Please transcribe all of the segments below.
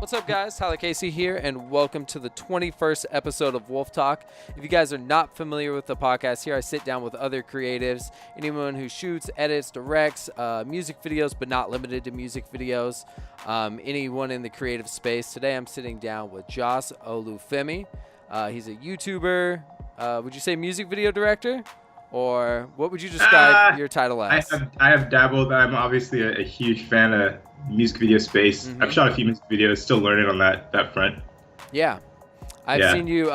What's up, guys? Tyler Casey here, and welcome to the 21st episode of Wolf Talk. If you guys are not familiar with the podcast, here I sit down with other creatives, anyone who shoots, edits, directs, music videos, but not limited to music videos, anyone in the creative space. Today I'm sitting down with Josh Olufemii. He's a YouTuber. Would you say music video director? Or what would you describe your title as? I have dabbled. I'm obviously a huge fan of music video space. I've shot a few music videos, still learning on that front. Yeah. I've seen you,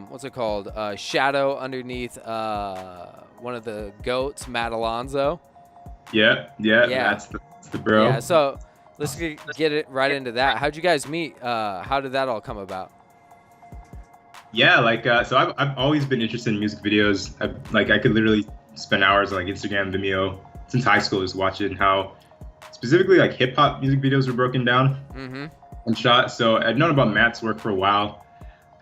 what's it called? Shadow underneath one of the goats, Matt Alonzo. Yeah. That's the bro. Yeah, so let's get it right into that. How'd you guys meet? How did that all come about? Yeah, so I've always been interested in music videos. I could literally spend hours on Instagram, Vimeo since high school, just watching how specifically hip hop music videos were broken down and shot. So I'd known about Matt's work for a while.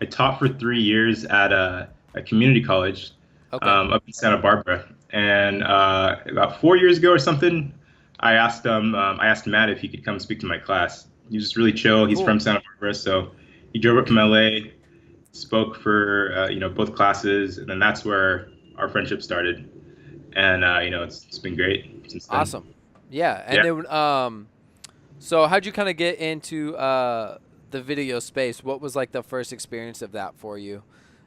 I taught for 3 years at a community college up in Santa Barbara, and about 4 years ago or something, I asked Matt if he could come speak to my class. He was just really chill. He's from Santa Barbara, so he drove up from LA. Spoke for both classes, and then that's where our friendship started, and it's been great since then. Awesome. Then so how'd you kind of get into the video space? What was the first experience of that for you?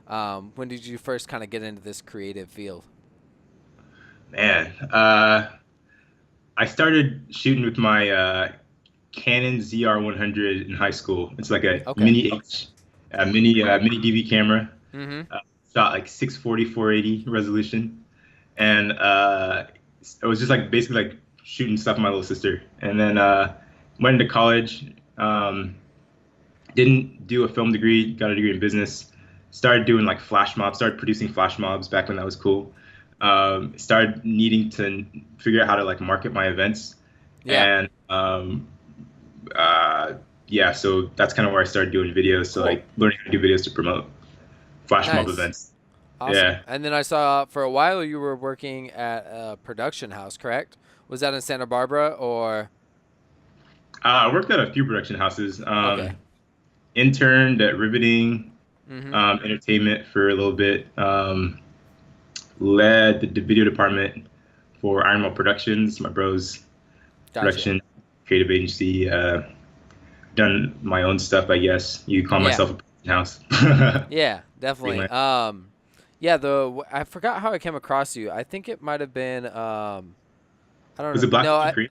When did you first kind of get into this creative field? Man, I started shooting with my Canon ZR100 in high school. It's like a mini DV camera. Shot 640, 480 resolution, and it was just basically shooting stuff with my little sister. And then went into college. Didn't do a film degree. Got a degree in business. Started doing flash mobs. Started producing flash mobs back when that was cool. Started needing to figure out how to market my events. And so that's kind of where I started doing videos. So learning how to do videos to promote flash mob events. Awesome. Yeah. And then I saw for a while you were working at a production house, correct? Was that in Santa Barbara or? I worked at a few production houses. Interned at Riveting Entertainment for a little bit. Led the video department for Ironwell Productions, my bro's production creative agency. Done my own stuff, I guess. You call myself a production house. Yeah, definitely. I forgot how I came across you. I think it might have been I don't know. Was it Black with Cream?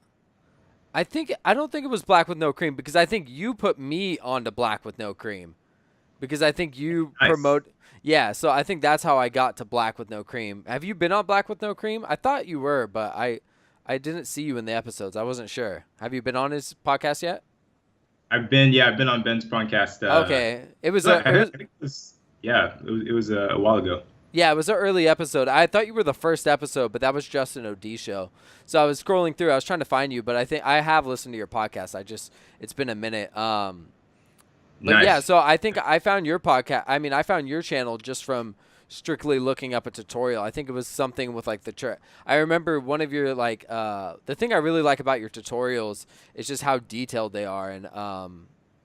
I don't think it was Black with No Cream, because I think you put me onto Black with No Cream, because I think you promote. Yeah, so I think that's how I got to Black with No Cream. Have you been on Black with No Cream? I thought you were, but I didn't see you in the episodes. I wasn't sure. Have you been on his podcast yet? I've been on Ben's podcast. It was a while ago. Yeah, it was an early episode. I thought you were the first episode, but that was just an OD show. So I was scrolling through. I was trying to find you, but I think I have listened to your podcast. It's been a minute. Nice. Yeah, so I think I found your podcast. I mean, I found your channel just from strictly looking up a tutorial. I think it was something with I remember one of your the thing I really like about your tutorials is just how detailed they are, and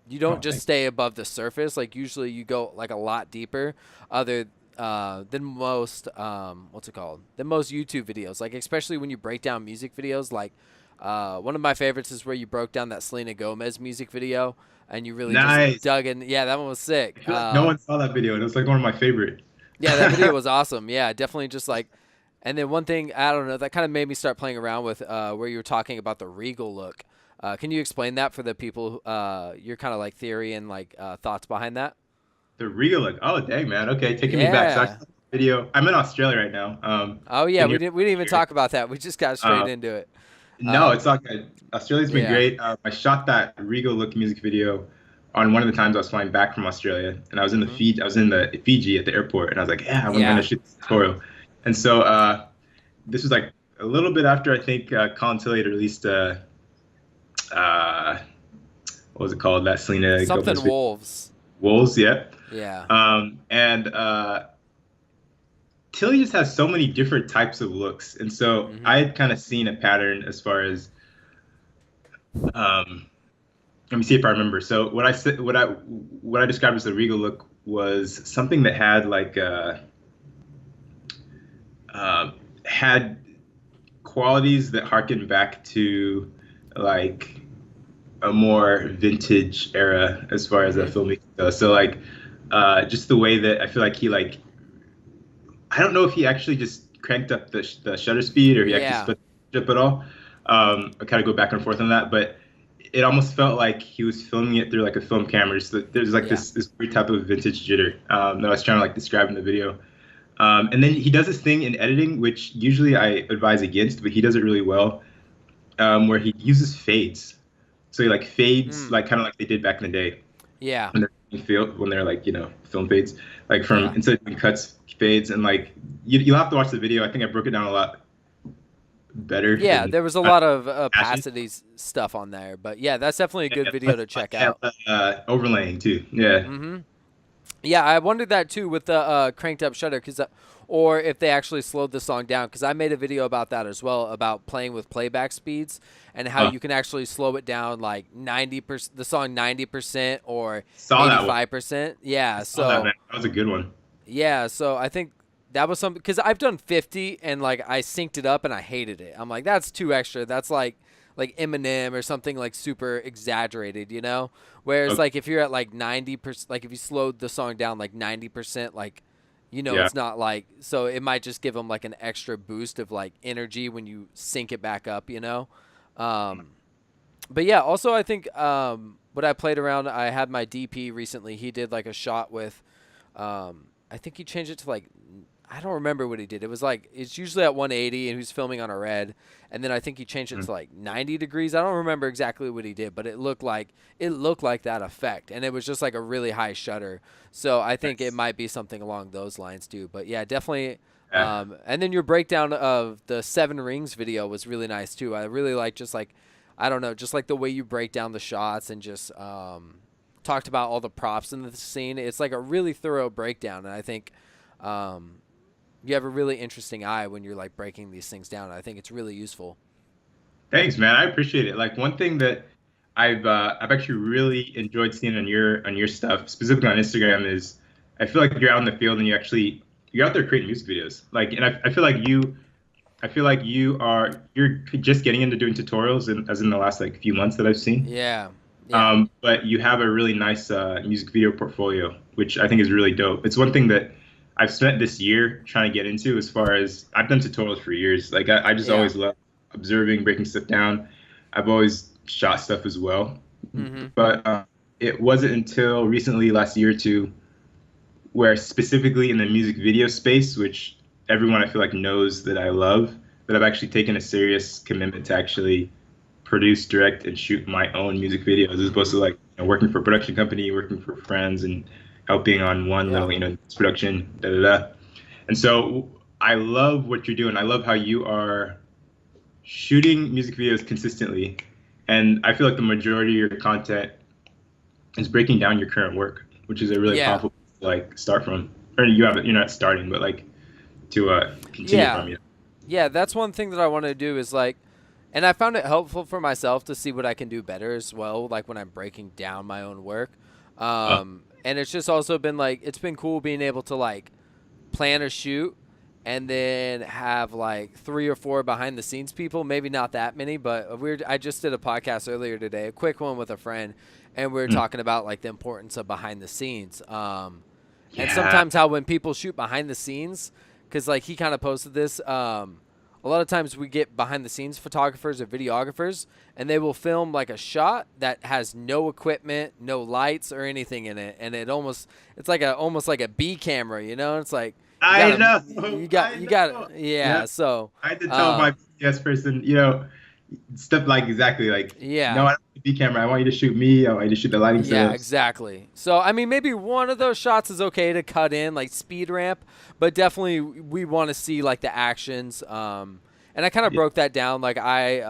you don't just stay above the surface. Usually you go a lot deeper than most than most YouTube videos, especially when you break down music videos. One of my favorites is where you broke down that Selena Gomez music video, and you really just dug in. Yeah, that one was sick. No one saw that video, and it was one of my favorite. Yeah, that video was awesome. Yeah, definitely just and then one thing, I don't know, that kind of made me start playing around with where you were talking about the regal look. Can you explain that for the people, your kind of theory and thoughts behind that? The regal look. Oh, dang, man. Okay, taking me back. So I saw the video. I'm in Australia right now. We didn't even talk about that. We just got straight into it. No, it's all good. Australia's been great. I shot that regal look music video on one of the times I was flying back from Australia, and I was in the Fiji at the airport, and I was like, I'm going to shoot this tutorial. And so this was a little bit after I think Colin Tilley had released what was it called? That Selena something Gomez Wolves. Wolves, yeah. Yeah. And Tilly just has so many different types of looks, and so I had kind of seen a pattern as far as let me see if I remember. So what I said, what I described as the regal look was something that had like uh, had qualities that harken back to like a more vintage era as far as a Mm-hmm. filmmaking goes. So like just the way that I feel like he like I don't know if he actually just cranked up the shutter speed or he actually Yeah. split up at all. I kind of go back and forth on that, but it almost felt like he was filming it through like a film camera. So there's like Yeah. this weird type of vintage jitter that I was trying to like describe in the video. And then he does this thing in editing, which usually I advise against, but he does it really well, where he uses fades. So he like fades, Mm. like kind of like they did back in the day Yeah. when when they're like film fades, like from Yeah. instead of doing cuts, fades, and like you'll have to watch the video. I think I broke it down a lot better Yeah, than there was a lot of passion. opacity stuff on there, but yeah, that's definitely a good video to check Yeah, out. overlaying too. Yeah. Mm-hmm. Yeah, I wondered that too with the cranked up shutter, or if they actually slowed the song down, because I made a video about that as well, about playing with playback speeds and how Uh, you can actually slow it down like 90%, the song 90% or saw that one. 85%. I Yeah, saw that, so man. That was a good one. yeah, so I think that was something, because I've done 50 and like I synced it up and I hated it. I'm like, that's too extra. That's like Eminem or something like super exaggerated, you know? Whereas Okay. like if you're at like 90%, like if you slowed the song down like 90%, like Yeah. it's not like, so it might just give them like an extra boost of like energy when you sync it back up, you know? Um, but yeah, also I think what I played around, I had my DP recently. He did like a shot with, I think he changed it to like, I don't remember what he did. It was like it's usually at 180, and he was filming on a red, and then I think he changed it Mm. to like 90 degrees. I don't remember exactly what he did, but it looked like that effect, and it was just like a really high shutter. So I think it Nice. might be something along those lines too. But yeah, definitely. Yeah. And then your breakdown of the Seven Rings video was really nice too. I really like just like, I don't know, just like the way you break down the shots and just talked about all the props in the scene. It's like a really thorough breakdown, and I think um, you have a really interesting eye when you're like breaking these things down. I think it's really useful. Thanks, man. I appreciate it. Like one thing that I've actually really enjoyed seeing on your stuff, specifically on Instagram, is I feel like you're out in the field and you're out there creating music videos. Like, and I feel like you're just getting into doing tutorials, and as in the last like few months that I've seen. Yeah, yeah, But you have a really nice music video portfolio, which I think is really dope. It's one thing that I've spent this year trying to get into as far as I've done tutorials for years. Like I just yeah. always love observing, breaking stuff down. I've always shot stuff as well. Mhm. But it wasn't until recently, last year or two, where specifically in the music video space, which everyone I feel like knows that I love, that I've actually taken a serious commitment to actually produce, direct, and shoot my own music videos as opposed to Mhm. like working for a production company, working for friends, and helping on one Yeah. little production, da da da. And so I love what you're doing. I love how you are shooting music videos consistently, and I feel like the majority of your content is breaking down your current work, which is a really Yeah. powerful place to like start from. Or you're not starting, but like to continue Yeah. from. Yeah, that's one thing that I want to do is like, and I found it helpful for myself to see what I can do better as well, like when I'm breaking down my own work. And it's just also been like, it's been cool being able to like plan a shoot and then have like 3 or 4 behind the scenes people, maybe not that many, but I just did a podcast earlier today, a quick one with a friend, and we were Mm. talking about like the importance of behind the scenes. And Yeah, sometimes how when people shoot behind the scenes, because like he kind of posted this, a lot of times we get behind the scenes photographers or videographers, and they will film like a shot that has no equipment, no lights or anything in it, and it's like a almost like a B camera, you know? It's like you I gotta know, I you got know. Yeah, yeah. So I had to tell my yes person, stuff like exactly like, no, yeah. I don't need a B camera. I want you to shoot me. I want you to shoot the lighting Yeah, setups. exactly. So, I mean, maybe one of those shots is okay to cut in, like speed ramp, but definitely we want to see like the actions. And I kind of Yeah. broke that down. Like I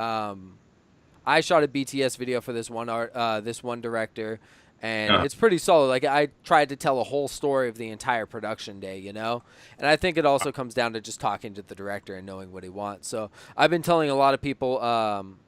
shot a BTS video for this one director, and it's pretty solid. Like, I tried to tell a whole story of the entire production day, you know? And I think it also comes down to just talking to the director and knowing what he wants. So I've been telling a lot of people,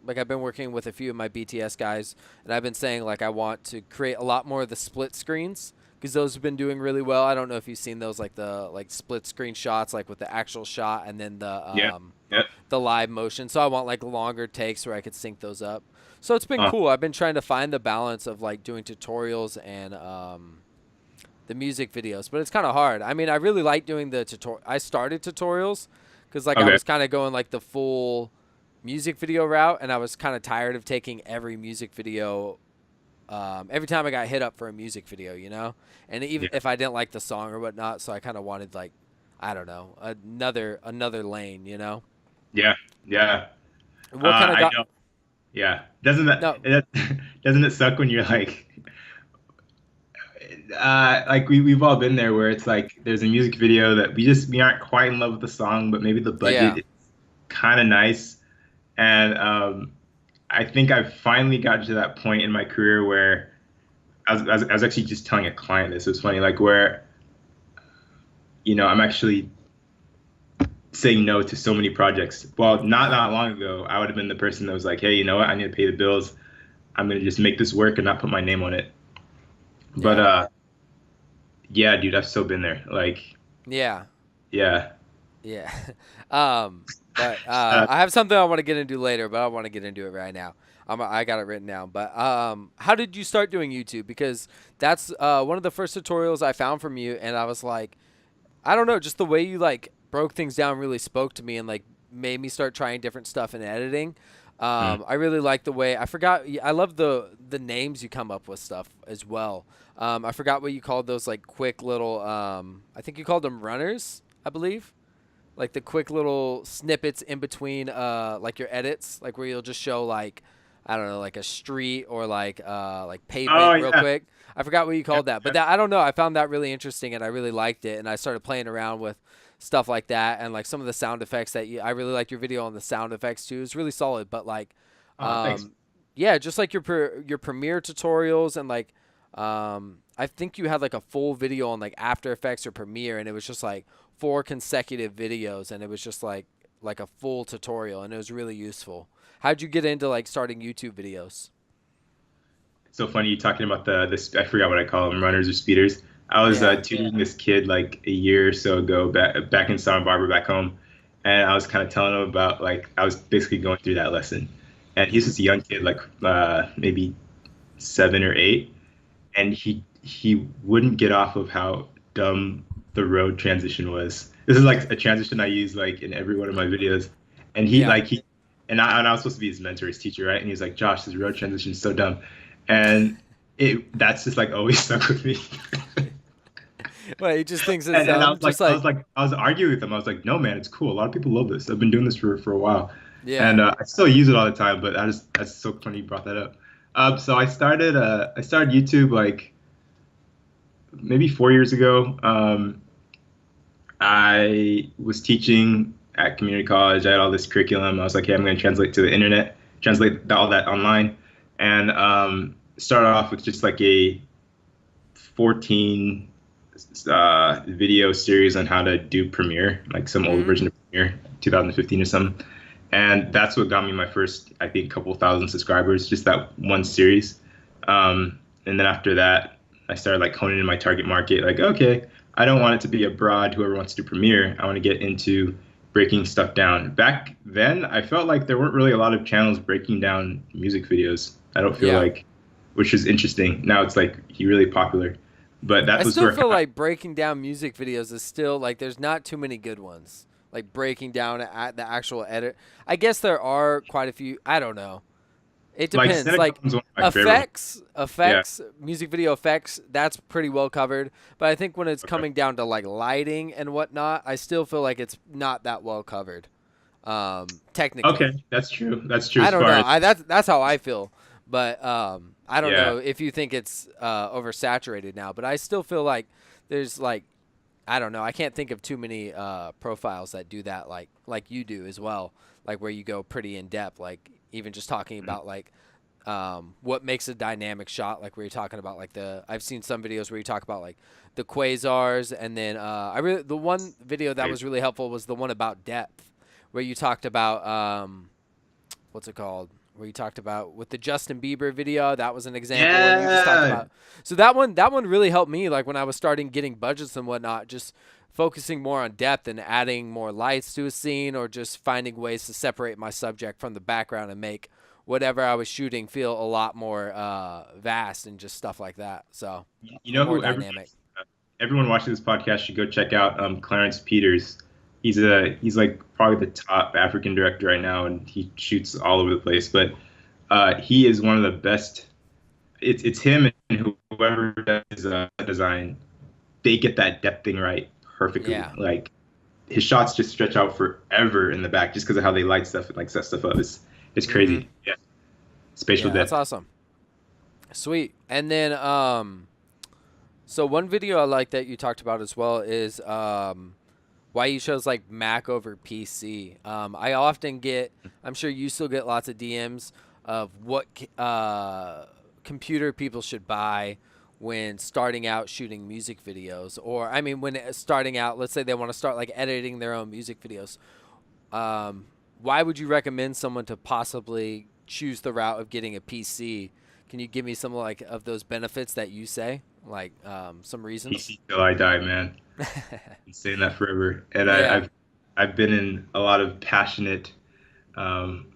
like, I've been working with a few of my BTS guys, and I've been saying, like, I want to create a lot more of the split screens, because those have been doing really well. I don't know if you've seen those, like the split screen shots, like with the actual shot and then Yeah. Yeah. the live motion. So I want like longer takes where I could sync those up. So it's been Uh, cool. I've been trying to find the balance of like doing tutorials and the music videos, but it's kind of hard. I mean, I really like doing the tutorial. I started tutorials because like I okay. was kind of going like the full music video route, and I was kind of tired of taking every music video every time I got hit up for a music video, you know, and even Yeah. if I didn't like the song or whatnot. So I kind of wanted like, I don't know, another lane, you know. Yeah. Yeah. What kind of I got know. Yeah. Doesn't doesn't it suck when you're like we've all been there where it's like there's a music video that we aren't quite in love with the song, but maybe the yeah. budget is kind of nice. And I think I've finally gotten to that point in my career where I was actually just telling a client this. It was funny, like where I'm actually saying no to so many projects. Well, not that long ago, I would have been the person that was like, hey, you know what? I need to pay the bills. I'm gonna just make this work and not put my name on it. But Yeah. yeah, dude, I've so been there. Like, Yeah. yeah. Yeah. But Uh, I have something I want to get into later, but I want to get into it right now. I got it written down. But how did you start doing YouTube? Because that's one of the first tutorials I found from you, and I was like, I don't know, just the way you like broke things down really spoke to me and like made me start trying different stuff in editing. mm. I really like the way I forgot. I love the names you come up with stuff as well. I forgot what you called those like quick little. I think you called them runners, I believe, like the quick little snippets in between like your edits, like where you'll just show like, I don't know, like a street or like Oh pavement real yeah. quick. I forgot what you Yeah. called that, but that, I don't know, I found that really interesting and I really liked it, and I started playing around with stuff like that, and like some of the sound effects that I really liked your video on the sound effects too. It's really solid, but like Thanks. um yeah, just like your Premiere tutorials, and like I think you had like a full video on like After Effects or Premiere, and it was just like 4 consecutive videos, and it was just like a full tutorial, and it was really useful. How'd you get into like starting YouTube videos? So funny you talking about the this. I forgot what I call them, runners or speeders. I was Yeah. tutoring this kid like a year or so ago back in Santa Barbara back home, and I was kind of telling him about like I was basically going through that lesson, and he's Mhm. just a young kid like maybe 7 or 8, and he wouldn't get off of how dumb the road transition was. This is like a transition I use like in every one of my videos, and Yeah. and I was supposed to be his mentor, his teacher, right? And he was like, Josh, this road transition is so dumb, and that's just like always stuck with me. Well, he just thinks it's And dumb, just like, I was arguing with him. I was like, no, man, it's cool. A lot of people love this. I've been doing this for a while, yeah. and I still use it all the time. But that's so funny you brought that up. So I started YouTube like maybe 4 years ago. I was teaching at community college. I had all this curriculum. I was like, hey, I'm going to translate to the internet, translate all that online, and started off with just like a 14 video series on how to do Premiere, like some old Mhm. version of Premiere, 2015 or something. And that's what got me my first, I think, couple thousand subscribers, just that one series. And then after that, I started like honing in my target market. Like, okay, I don't want it to be a broad, whoever wants to do Premiere. I want to get into breaking stuff down. Back then, I felt like there weren't really a lot of channels breaking down music videos. I don't feel Yeah. like, which is interesting. Now it's like he really popular, but that I was still where feel like breaking down music videos is still like there's not too many good ones. Like breaking down at the actual edit. I guess there are quite a few. I don't know. It like depends. Like cinematography is one of my favorite ones. Yeah. music video effects, that's pretty well covered. But I think when it's Okay. coming down to like lighting and whatnot, I still feel like it's not that well covered. Okay, Technically, that's true. That's true I as don't far know. as That's how I feel. But I don't yeah. know if you think it's oversaturated now. But I still feel like there's like, I don't know. I can't think of too many profiles that do that like you do as well. Like where you go pretty in depth. Like even just talking Mhm. about like what makes a dynamic shot, like where you're talking about like I've seen some videos where you talk about like the quasars, and then the one video that was really helpful was the one about depth, where you talked about what's it called? Where you talked about with the Justin Bieber video, that was an example, and you just talked Yeah. about. So that one really helped me, like when I was starting getting budgets and whatnot, just focusing more on depth and adding more lights to a scene, or just finding ways to separate my subject from the background and make whatever I was shooting feel a lot more vast and just stuff like that. So, You and know more who dynamic. everyone watching this podcast should go check out Clarence Peters. He's like probably the top African director right now, and he shoots all over the place. But he is one of the best. It's him and whoever does design. They get that depth thing right perfectly. Yeah. Like his shots just stretch out forever in the back just because of how they light stuff and like set stuff up. It's Mm-hmm. crazy. Yeah, spatial Yeah, that's depth. awesome. Sweet. And then so one video I like that you talked about as well is why you chose like Mac over PC. I often get, I'm sure you still get lots of DMs of what computer people should buy when starting out shooting music videos, or I mean when starting out, let's say they want to start like editing their own music videos. Why would you recommend someone to possibly choose the route of getting a PC? Can you give me some like of those benefits that you say, like some reasons? PC till I die, man. Been saying that forever, and Yeah. I've been in a lot of passionate um,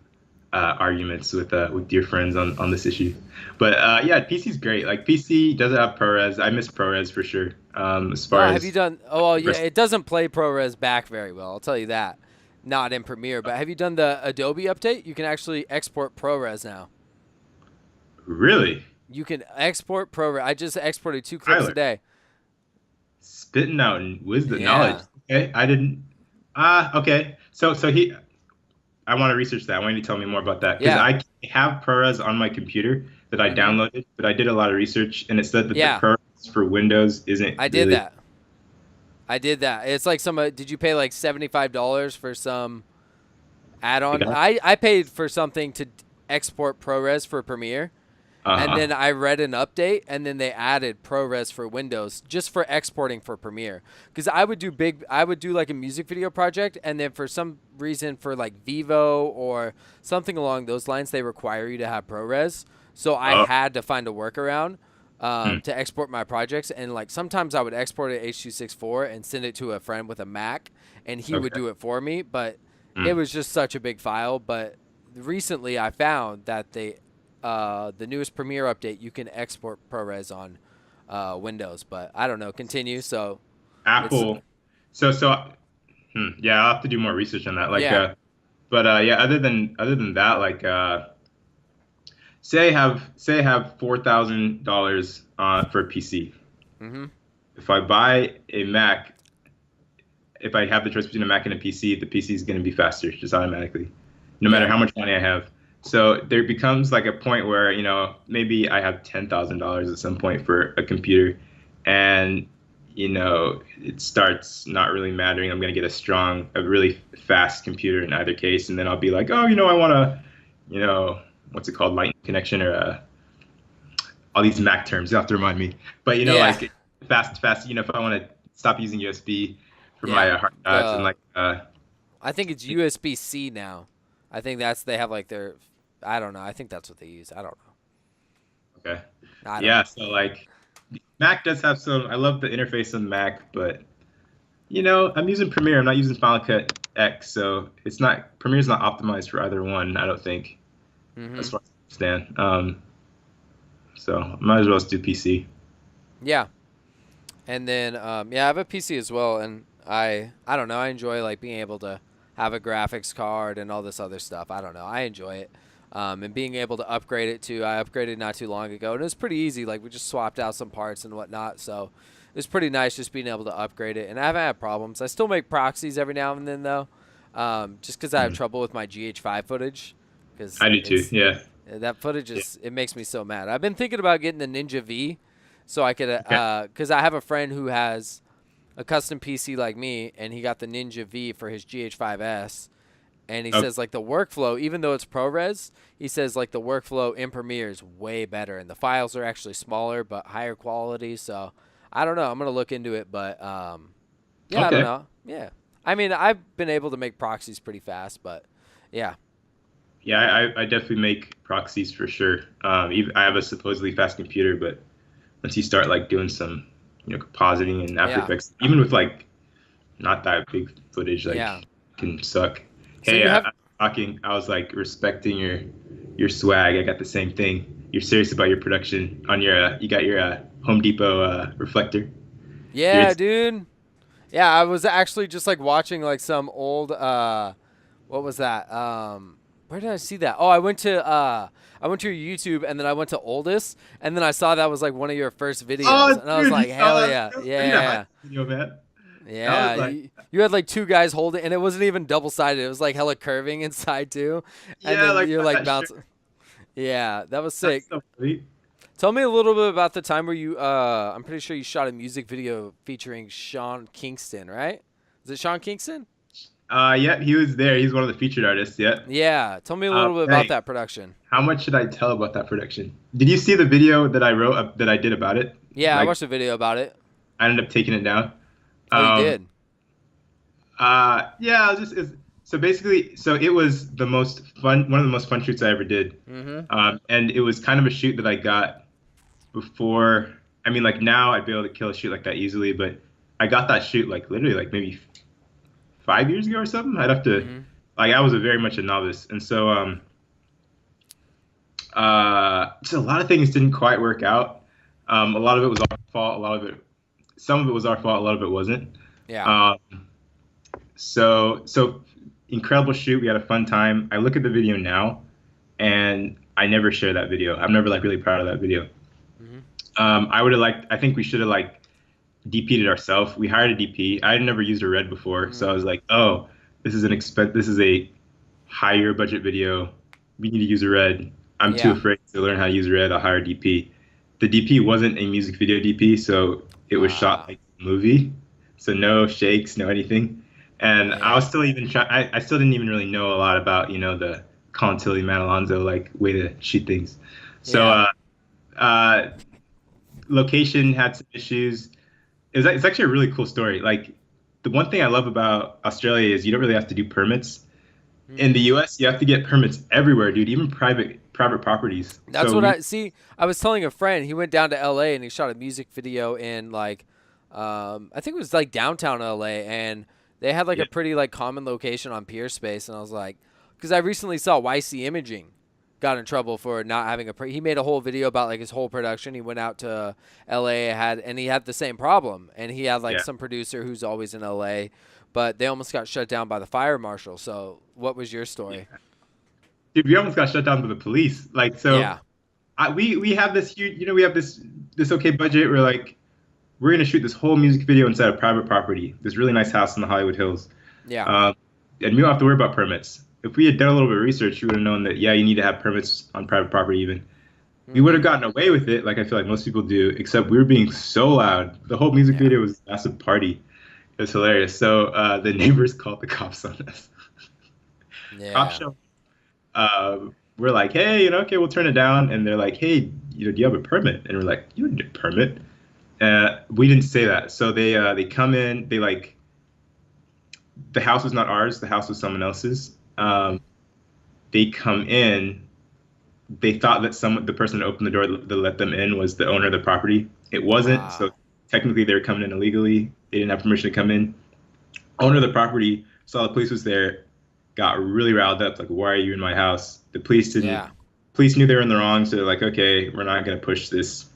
arguments with dear friends on this issue. But yeah, PC's great. Like PC doesn't have ProRes. I miss ProRes for sure. As No, far have you as done? Oh, well, yeah, it doesn't play ProRes back very well. I'll tell you that. Not in Premiere, but have you done the Adobe update? You can actually export ProRes now. really, You can export ProRes. I just exported 2 clips Tyler today. spitting out wisdom knowledge. Yeah. Okay, I didn't. Okay. I want to research that. I want you to tell me more about that because Yeah. I have ProRes on my computer that I Mhm. downloaded, but I did a lot of research and it said that the Yeah. ProRes for Windows isn't I did really. that. I did that. It's like some. Did you pay like $75 for some add-on? I paid for something to export ProRes for Premiere. And Uh-huh. then I read an update, and then they added ProRes for Windows just for exporting for Premiere. Because I would do like a music video project, and then for some reason for like Vivo or something along those lines, they require you to have ProRes. So I Oh, had to find a workaround hmm. to export my projects, and like sometimes I would export it H.264 and send it to a friend with a Mac, and he would Okay. do it for me. But it Hmm. was just such a big file. But recently, I found that the newest Premiere update, you can export ProRes on Windows, but I don't know. Continue. So it's Apple. Yeah, I'll have to do more research on that. yeah. Yeah, other than that, like say I have $4,000 for a PC. Mhm. If I buy a Mac, if I have the choice between a Mac and a PC, the PC is going to be faster just automatically, no matter Yeah. how much money I have. So there becomes like a point where, maybe I have $10,000 at some point for a computer, and it starts not really mattering. I'm going to get a really fast computer in either case, and then I'll be like, oh, I want what's it called, Lightning connection or all these Mac terms. You have to remind me, but Yeah. like fast. If I want to stop using USB for my Yeah. hard drives and The like I think it's USB-C now. I think that's they have like their I don't know. I think that's what they use. I don't know. okay, I don't yeah. know. So like Mac does have some. I love the interface of Mac, but I'm using Premiere. I'm not using Final Cut X, so it's not Premiere's not optimized for either one. I don't think, as Mhm. far as I understand. So might as well just do PC. Yeah. And then yeah, I have a PC as well, and I don't know. I enjoy like being able to have a graphics card and all this other stuff. I don't know. I enjoy it. And being able to upgrade it too. I upgraded not too long ago, and it was pretty easy. Like we just swapped out some parts and whatnot. So it was pretty nice just being able to upgrade it. And I haven't had problems. I still make proxies every now and then though, just because I have Mhm. trouble with my GH5 footage, because I do too. it's Yeah. that footage Yeah. is it makes me so mad. I've been thinking about getting the Ninja V, so I could Okay. because I have a friend who has a custom PC like me, and he got the Ninja V for his GH5S, And he Okay. says like the workflow, even though it's ProRes, he says like the workflow in Premiere is way better, and the files are actually smaller but higher quality. So I don't know. I'm gonna look into it, but yeah, I don't Okay. know. Yeah, I mean I've been able to make proxies pretty fast, but yeah, Yeah, I definitely make proxies for sure. Even, I have a supposedly fast computer, but once you start like doing some, compositing in After yeah, Effects, even with like not that big footage, yeah. like can suck. So Hey, you have I'm talking. I was like respecting your swag. I got the same thing. You're serious about your production on your. You got your Home Depot reflector. Your yeah, dude. Yeah, I was actually just like watching like some old what was that? Where did I see that? Oh, I went to your YouTube and then I went to oldest and then I saw that was like one of your first videos Oh, and I was dude, you like, saw hell that yeah. video? I need a Yeah. highlight video, man. That Yeah. was like, You had like two guys holding and it wasn't even double-sided. It was like hella curving inside too. And yeah, then like you're like that shirt. bouncing. Yeah, that was That's sick. so funny. Tell me a little bit about the time where you I'm pretty sure you shot a music video featuring Sean Kingston, right? Is it Sean Kingston? Yeah, he was there. He's one of the featured artists. Yeah. Yeah, tell me a little bit about Dang. that production. How much should I tell about that production? Did you see the video that I wrote that I did about it? Yeah, I Like, watched a video about it. I ended up taking it down. Oh, you Um, did? yeah, so basically, so it was the most fun, one of the most fun shoots I ever did. Mm-hmm. And it was kind of a shoot that I got before. I mean, like now I'd be able to kill a shoot like that easily, but I got that shoot like literally like maybe 5 years ago or something. I'd have to, Mm-hmm. like, I was a very much a novice, and so so a lot of things didn't quite work out. A lot of it was our fault. A lot of it, some of it was our fault. A lot of it wasn't. Yeah. Um, so incredible shoot. We had a fun time. I look at the video now, and I never share that video. I'm never like really proud of that video. Mm-hmm. I would have liked. I think we should have like DP'd it ourselves. We hired a DP. I had never used a red before, so I Mm. was like, oh, this is an expense. This is a higher budget video. We need to use a red. I'm too Yeah. afraid to learn how to use a red. I'll hire a DP. The DP wasn't a music video DP, so it was shot Ah, like a movie. So no shakes, no anything. And I was man. still even trying. I still didn't even really know a lot about the Contilli Matt Alonso like way to shoot things. So Yeah. uh, location had some issues. It's actually a really cool story. Like the one thing I love about Australia is you don't really have to do permits. In the Mm. U.S., you have to get permits everywhere, dude, even private properties. That's So what we, I see. I was telling a friend he went down to L.A. and he shot a music video in like, I think it was like downtown L.A. and they had like yeah, a pretty like common location on Pier Space, and I was like, because I recently saw YC Imaging got in trouble for not having he made a whole video about like his whole production. He went out to LA and he had the same problem and he had like yeah, some producer who's always in LA, but they almost got shut down by the fire marshal. So what was your yeah. story? Dude, we almost got shut down by the police. Like, so Yeah. we have this huge, we have this okay budget. We're gonna shoot this whole music video inside a private property, this really nice house in the Hollywood Hills, Yeah. um, and we don't have to worry about permits. If we had done a little bit of research, we would have known that yeah, you need to have permits on private property even. We would Mhm. have gotten away with it, like I feel like most people do, except we were being so loud. The whole music Yeah. video was a massive party. It was hilarious. So the neighbors called the cops on us. Cops Yeah. show. Uh, we're like, hey, okay, we'll turn it down. And they're like, hey, do you have a permit? And we're like, you don't need a permit. We didn't say that. So they come in. They like the house was not ours. The house was someone else's. Mhm. They come in. They thought that the person that opened the door that let them in was the owner of the property. It wasn't. So Ah. technically, they were coming in illegally. They didn't have permission to come in. Owner of the property saw the police was there, got really riled up. Like, why are you in my house? The police didn't. Yeah. Police knew they were in the wrong, so they're like, okay, we're not gonna push this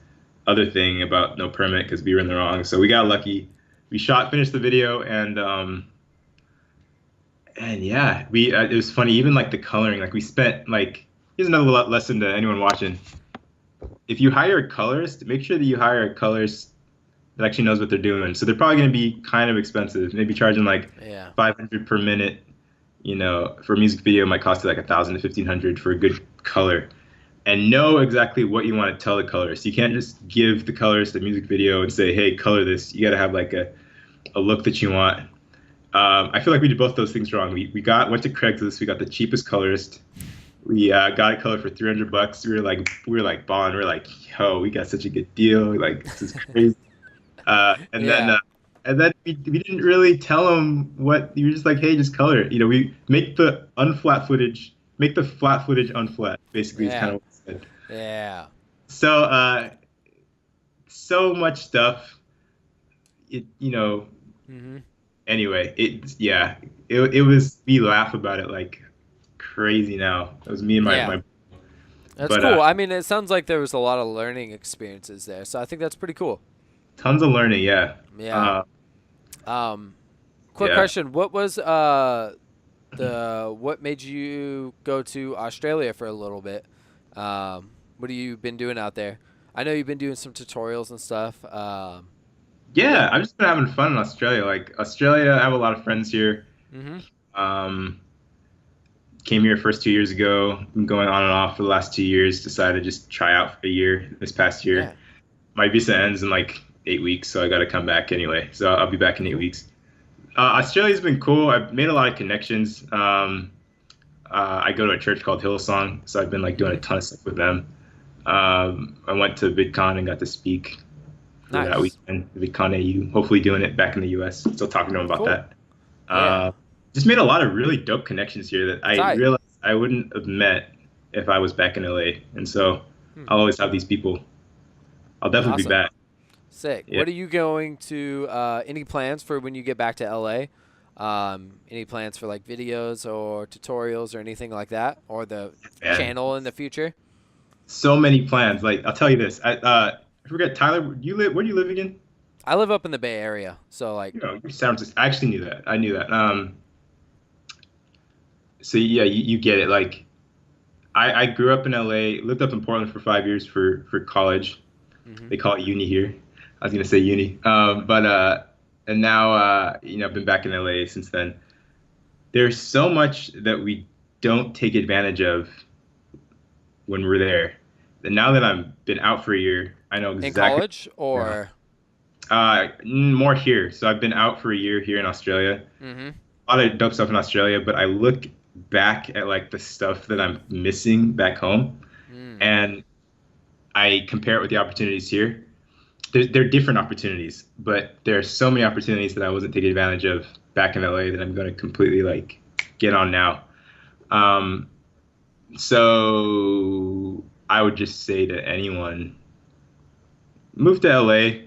other thing about no permit because we were in the wrong. So we got lucky. We finished the video, and yeah, we it was funny. Even like the coloring, like we spent like here's another lesson to anyone watching. If you hire a colorist, make sure that you hire a colorist that actually knows what they're doing. So they're probably going to be kind of expensive, maybe charging like Yeah. 500 per minute. For a music video, it might cost you like 1,000 to 1,500 for a good color. And know exactly what you want to tell the colorist. You can't just give the colorist a music video and say, "Hey, color this." You got to have like a look that you want. I feel like we did both those things wrong. We went to Craigslist. We got the cheapest colorist. We got a color for $300. We were like balling. We were like, yo, we got such a good deal. Like this is crazy. Uh, and then Yeah. uh, and then we didn't really tell them what. You were just like, hey, just color it. We make the flat footage unflat. Basically, is kind Yeah. of what we said. Yeah. So so much stuff. It Mhm. anyway. It was, we laugh about it like crazy now. It was me and Yeah. my That's but cool. I mean, it sounds like there was a lot of learning experiences there, so I think that's pretty cool. tons of learning. Yeah. Yeah. Uh, Um, quick yeah. question: what was what made you go to Australia for a little bit? What have you been doing out there? I know you've been doing some tutorials and stuff. Yeah. Yeah, I've just been having fun in Australia. Like Australia, I have a lot of friends here. Mhm. Um, Came here first 2 years ago. Been going on and off for the last 2 years. Decided to just try out for a year this past year. Yeah. My visa ends in like 8 weeks, so I got to come back anyway. So I'll be back in eight Cool. weeks. Australia's been cool. I've made a lot of connections. I go to a church called Hillsong, so I've been like doing a Mhm. ton of stuff with them. I went to VidCon and got to speak for that Nice. weekend. VidCon AU, hopefully doing it back in the US. Still talking to them about Cool. that. Yeah. Uh, just made a lot of really dope connections here that I Tight. realized I wouldn't have met if I was back in LA. And so Hmm. I'll always have these people. I'll definitely be Awesome. back. Sick. Yeah, What are you going to? Any plans for when you get back to LA? Any plans for like videos or tutorials or anything like that, or the man. channel in the future? So many plans. Like I'll tell you this. I forget, Tyler. You live? Where do you live again? I live up in the Bay Area, so like, You're San Francisco. I actually knew that. I knew that. So yeah, you get it. Like I grew up in LA, lived up in Portland for 5 years for college. hmm They call it uni here. I was gonna say uni. But and now I've been back in LA since then. There's so much that we don't take advantage of when we're there. And now that I've been out for a year, I know in exactly. college Yeah. or. More here. So I've been out for a year here in Australia. hmm A lot of dope stuff in Australia, but I look back at like the stuff that I'm missing back home, Mm. and I compare it with the opportunities here. They're different opportunities, but there are so many opportunities that I wasn't taking advantage of back in LA that I'm going to completely like get on now. Um, so I would just say to anyone, move to LA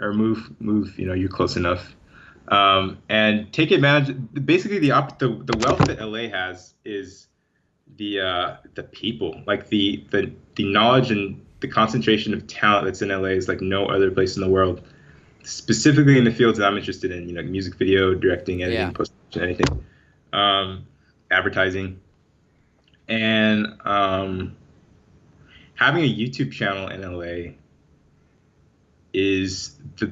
or move. You're close enough, and take advantage. Basically, the wealth that LA has is the people, like the knowledge and the concentration of talent that's in LA is like no other place in the world. Specifically in the fields that I'm interested in, music video, directing, Yeah. editing, post production, anything, um, advertising, and having a YouTube channel in LA is the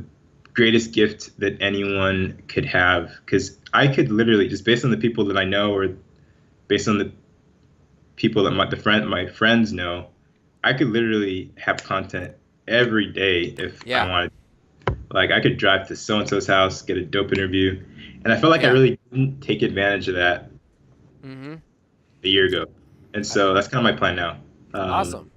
greatest gift that anyone could have, because I could literally, just based on the people that I know or based on the people that my friends know, I could literally have content every day if I Yeah. wanted. Like I could drive to so and so's house, get a dope interview, and I felt like I Yeah. really didn't take advantage of that hmm a year ago, and so that's kind of my plan now. Awesome.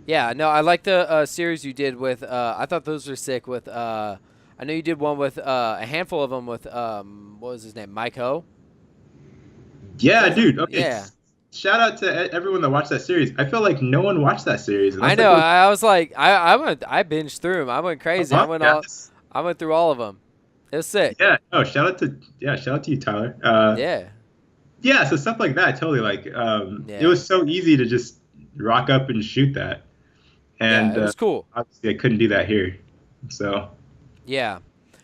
Yeah. No, I like the series you did with. I thought those were sick. With I know you did one with a handful of them with what was his name? Mike Ho. Is Yeah, that dude. Okay, yeah. shout out to everyone that watched that series. I felt like no one watched that series, and I I was like, know. oh, I was like, I binged through them. I went crazy. yes, I went through all of them. It was sick. yeah. No, shout out to you, Tyler. Yeah. Yeah, so stuff like that, totally. Like, it Yeah. was so easy to just rock up and shoot that, Yeah. and It was cool. obviously I couldn't do that here. So, Yeah.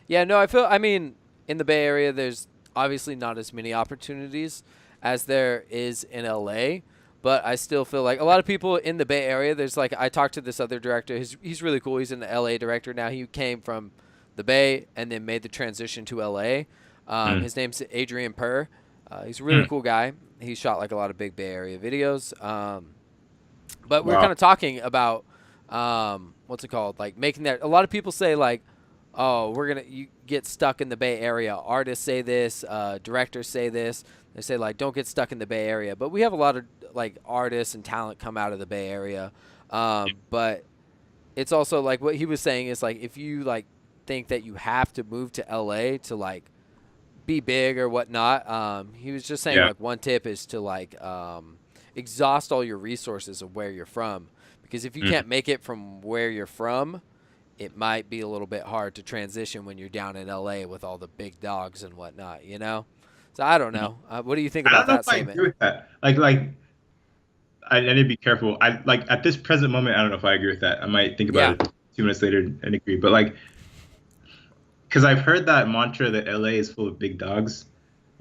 Yeah. No, I mean, in the Bay Area, there's obviously not as many opportunities as there is in LA. But I still feel like a lot of people in the Bay Area. There's like I talked to this other director. He's really cool. He's an LA director now. He came from the Bay and then made the transition to LA. mm, His name's Adrian Purr. He's a really mm, cool guy. He shot like a lot of big Bay Area videos. But we are wow, kind of talking about what's it called? Like making that. A lot of people say like, oh, you get stuck in the Bay Area. Artists say this, directors say this. They say like, don't get stuck in the Bay Area. But we have a lot of like artists and talent come out of the Bay Area. But it's also like what he was saying is like if you like think that you have to move to LA to like be big or whatnot. He was just saying Yeah. like one tip is to like exhaust all your resources of where you're from, because if you Mm. can't make it from where you're from, it might be a little bit hard to transition when you're down in LA with all the big dogs and whatnot, you know? So I don't know. What do you think I about don't know if that I statement? agree with that. Like I need to be careful. I like at this present moment, I don't know if I agree with that. I might think about Yeah. it 2 minutes later and agree. But like, because I've heard that mantra that LA is full of big dogs,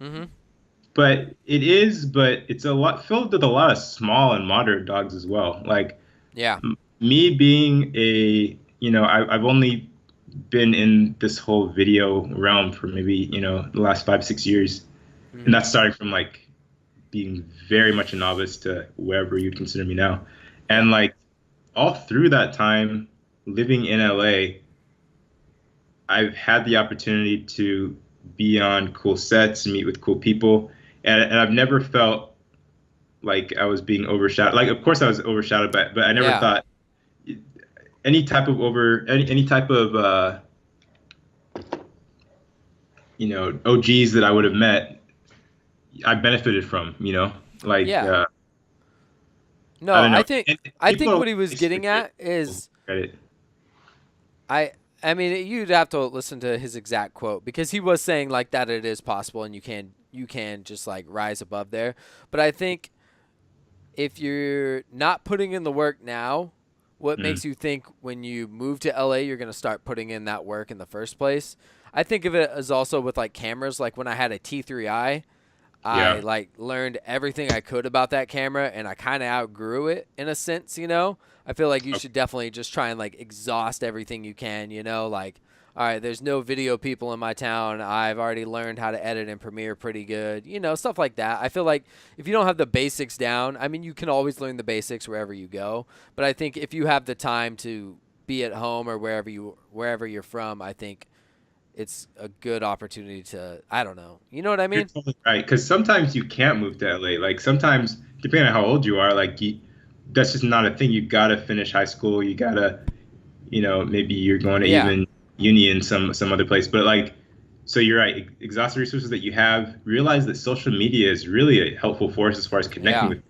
Mm-hmm. but it is, but it's a lot filled with a lot of small and moderate dogs as well. Like Yeah. me being I've only been in this whole video realm for maybe, the last 5, 6 years. And Mm-hmm. that's starting from like being very much a novice to wherever you'd consider me now. Yeah. And like all through that time living in LA, I've had the opportunity to be on cool sets, meet with cool people, and I've never felt like I was being overshadowed. Like, of course, I was overshadowed, but I never Yeah. thought any type of OGs that I would have met, I benefited from. Like Yeah. I No, don't know. And I people think what he was always getting forget at is credit. I I mean you'd have to listen to his exact quote, because he was saying like that it is possible and you can just like rise above there. But I think if you're not putting in the work now, what Mm, makes you think when you move to LA you're going to start putting in that work in the first place? I think of it as also with like cameras, like when I had a T3i, I yeah. like learned everything I could about that camera and I kind of outgrew it in a sense, you know? I feel like you should definitely just try and like exhaust everything you can, you know? Like, all right, there's no video people in my town. I've already learned how to edit in Premiere pretty good, you know, stuff like that. I feel like if you don't have the basics down, I mean, you can always learn the basics wherever you go, but I think if you have the time to be at home or wherever you're from, I think it's a good opportunity to, I don't know. You know what I You're mean? totally right. Because sometimes you can't move to LA. Like sometimes, depending on how old you are, like that's just not a thing. You gotta finish high school. You gotta, maybe you're going to Yeah. even uni in some other place. But like, so you're right. Exhaust the resources that you have. Realize that social media is really a helpful force as far as connecting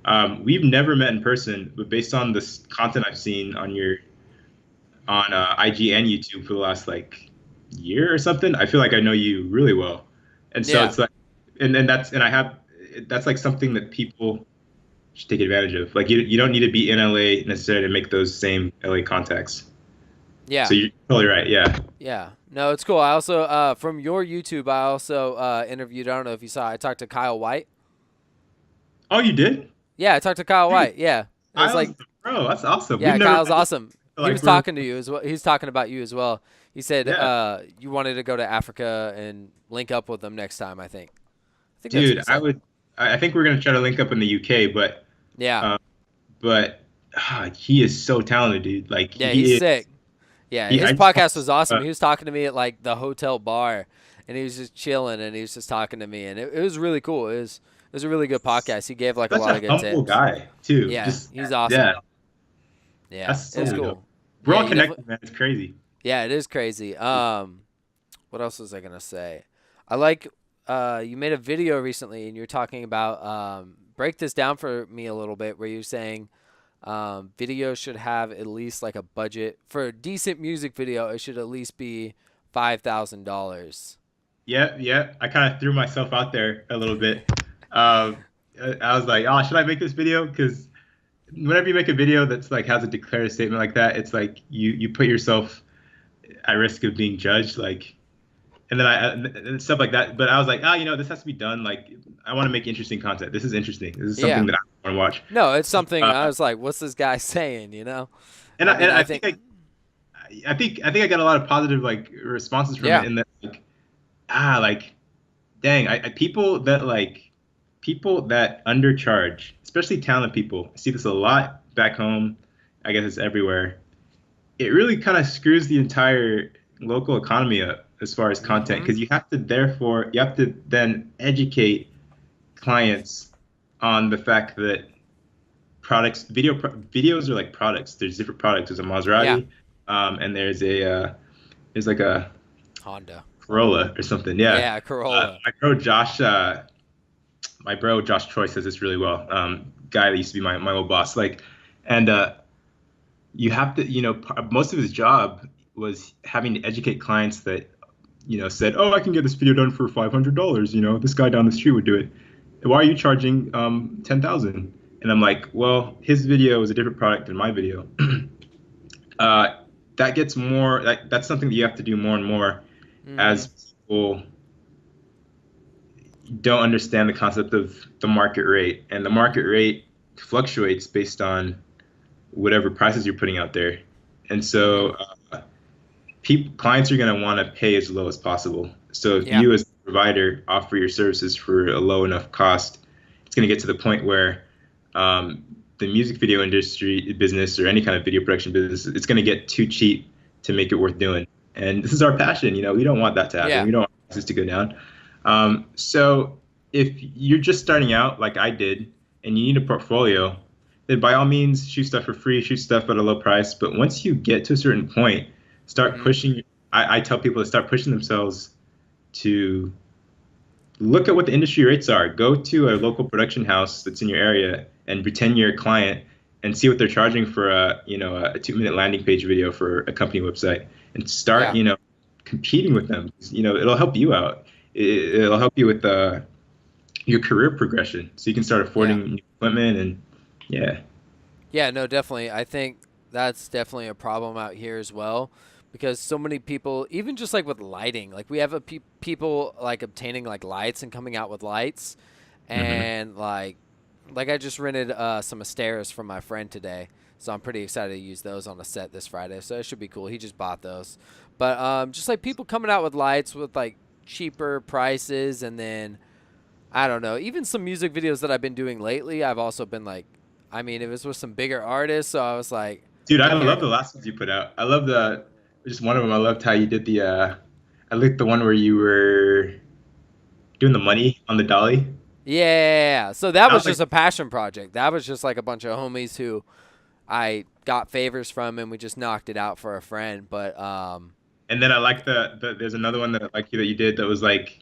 Yeah. with. We've never met in person, but based on this content I've seen on IG and YouTube for the last like year or something, I feel like I know you really well. And so Yeah. it's like, and I have, that's like something that people should take advantage of. Like you don't need to be in LA necessarily to make those same LA contacts. So Yeah. you're totally right. Yeah. Yeah. No, it's cool. I also from your YouTube I also interviewed, I don't know if you saw, I talked to Kyle White. Oh, you did? Yeah, I talked to Kyle Dude, White. Yeah. It was Kyle's like the pro. That's awesome. We've yeah, never Kyle's met. awesome. He was Like we're talking to you as well. He was talking about you as well. He said yeah. you wanted to go to Africa and link up with them next time, I think. I think that's what Dude, he said. I think we're gonna try to link up in the UK, but Yeah. uh, but he is so talented, dude. Like Yeah, he's he is. sick. Yeah, his I just podcast was awesome. uh, He was talking to me at like the hotel bar, and he was just chilling, and he was just talking to me, and it was really cool. It was a really good podcast. He gave like a such lot of a good humble tips. guy too. Yeah, Just he's awesome. yeah, Yeah, that's it so was dope. cool. We're Yeah, all you definitely. connected, man. It's crazy. Yeah, it is crazy. What else was I gonna say? I like you made a video recently, and you're talking about break this down for me a little bit, where you're saying video should have at least like a budget for a decent music video. It should at least be $5,000. Yeah, yeah. I kind of threw myself out there a little bit. I was like, oh, should I make this video? Because whenever you make a video that's like has a declarative statement like that, it's like you put yourself at risk of being judged. Like, and then and stuff like that. But I was like, this has to be done. Like, I want to make interesting content. This is interesting. This is something Yeah. that I want to watch. No, it's So, something I was like, what's this guy saying, you know? and I I, mean, and I I think think I think I got a lot of positive like responses from it. yeah. In that like like dang, people that undercharge, especially talent people. I see this a lot back home. I guess it's everywhere. It really kind of screws the entire local economy up as far as content, Mm-hmm. because you have to then educate clients on the fact that videos are like products. There's different products. There's a Yeah. Maserati, and there's like a Honda. Corolla or something. Yeah. Yeah, Corolla. My bro Josh Troy says this really well. Guy that used to be my old boss. Like, and you have to, most of his job was having to educate clients that, said, "Oh, I can get this video done for $500. This guy down the street would do it. Why are you charging 10,000?" And I'm like, "Well, his video is a different product than my video." uh, that gets more. That's something that you have to do more and more Mm-hmm. as people don't understand the concept of the market rate, and the market rate fluctuates based on whatever prices you're putting out there. And Mm-hmm. so clients are going to want to pay as low as possible. So if Yeah. you as a provider offer your services for a low enough cost, it's going to get to the point where um, the music video industry business or any kind of video production business, it's going to get too cheap to make it worth doing. And this is our passion. We don't want that to happen. Yeah. We don't want prices to go down. So if you're just starting out like I did and you need a portfolio, then by all means shoot stuff for free, shoot stuff at a low price. But once you get to a certain point, start Mm-hmm. pushing. I tell people to start pushing themselves to look at what the industry rates are. Go to a local production house that's in your area and pretend you're a client and see what they're charging for a 2-minute landing page video for a company website and start, Yeah. competing with them. It'll help you out. It'll help you with your career progression so you can start Yeah. affording new equipment and yeah. Yeah, no, definitely. I think that's definitely a problem out here as well because so many people, even just like with lighting, like we have people like obtaining like lights and coming out with lights, Hmm. and like I just rented some Asteras from my friend today, so I'm pretty excited to use those on a set this Friday. So it should be cool. He just bought those, but just like people coming out with lights with like cheaper prices, and then I don't know. Even some music videos that I've been doing lately, I've also been like, I mean, it was with some bigger artists, so I was like Dude, I love comparing. the last ones you put out. I love just one of them. I loved how you did I liked the one where you were doing the money on the dolly. Yeah, so that That was was just like, a passion project. That was just like a bunch of homies who I got favors from, and we just knocked it out for a friend. But and then I like there's another one that I like that you did that was like,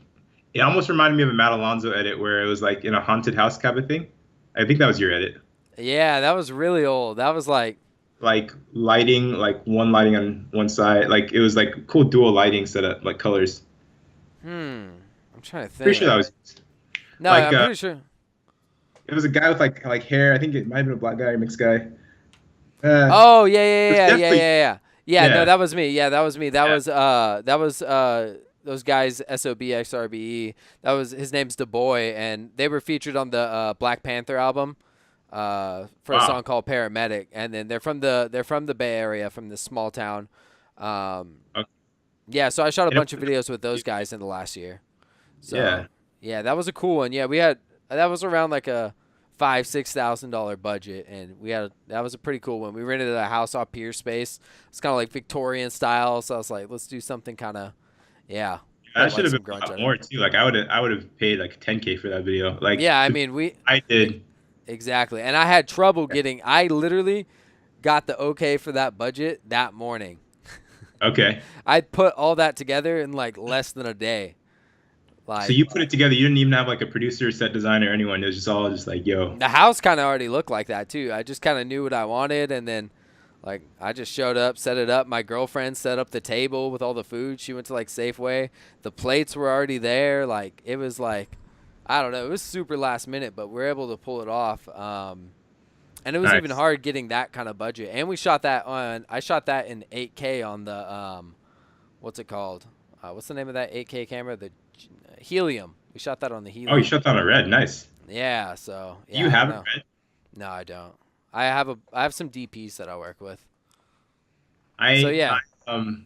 it almost reminded me of a Matt Alonso edit where it was like in a haunted house kind of thing. I think that was your edit. yeah, that was really old. That was like, Like lighting, like one lighting on one side. Like it was like cool dual lighting setup, like colors. I'm trying to Pretty sure think. that was No, like I'm pretty sure. it was a guy with like hair. I think it might have been a black guy or mixed guy. Uh, Oh yeah, it was yeah, yeah, yeah, definitely yeah, yeah. Yeah, no, yeah. that was me. Yeah, that was me. Yeah. That was those guys SOBXRBE. That was his name's the Boy, and they were featured on the Black Panther album for a Wow. song called Paramedic. And then they're from the Bay Area, from this small town. Um, Okay. yeah, so I shot a And bunch of videos with those guys in the last year. yeah. So yeah, that was a cool one. Yeah, we had that was around like a $5,000-6,000 budget, and that was a pretty cool one. We rented a house off Pier Space. It's kind of like Victorian style, so I was like, let's do something kind of yeah, That put should like have some been a grunge lot on it. more too. Like I would have paid like 10K for that video. Like Yeah, I the mean I did. exactly, and I had trouble getting. I literally got the okay for that budget that morning. Okay. I put all that together in like less than a day. So Like you put it together. You didn't even have like a producer, set designer, or anyone. It was just all just like, yo. the house kind of already looked like that too. I just kind of knew what I wanted, and then like I just showed up, set it up. My girlfriend set up the table with all the food. She went to like Safeway. The plates were already there. Like it was like I don't know. It was super last minute, but we are able to pull it off. And it was even Nice. hard getting that kind of budget. And we shot that on. I shot that in 8K on the what's it called? What's the name of that 8K camera? The Helium. We shot that on the Oh, you Helium. shut down a red. Nice. Yeah. So Do you yeah, I don't have a know. red? No, I don't. I have some DPs that I work with. So I, yeah, I um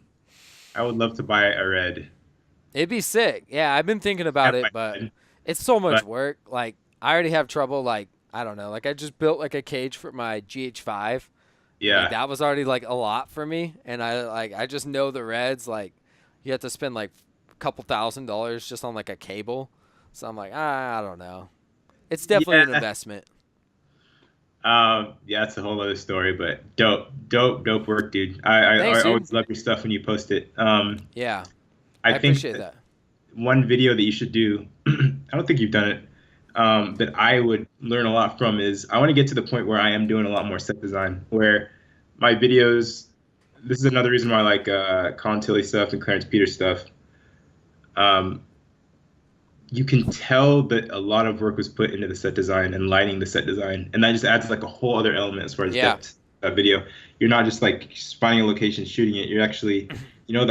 I would love to buy a red. it'd be sick. Yeah, I've been thinking I about have my it, but red, it's so much but work. Like I already have trouble. Like I don't know. Like I just built like a cage for my GH5, and like yeah. that was already like a lot for me. And I just know the reds. Like you have to spend like a couple $1,000 just on like a cable. So I'm like, I don't know. It's definitely an Yeah. investment. Yeah, that's a whole other story, but dope work, dude. I Thanks, dude. always love your stuff when you post it. Yeah, I I think appreciate that that. one video that you should do, I don't think you've done it, that I would learn a lot from is I want to get to the point where I am doing a lot more set design, where my videos, this is another reason why I like Colin Tilley stuff and Clarence Peters stuff. Um, you can tell that a lot of work was put into the set design and lighting the set design, and that just adds like a whole other element as far as Yeah. depth to that video. You're not just like finding a location, shooting it. You're actually, you know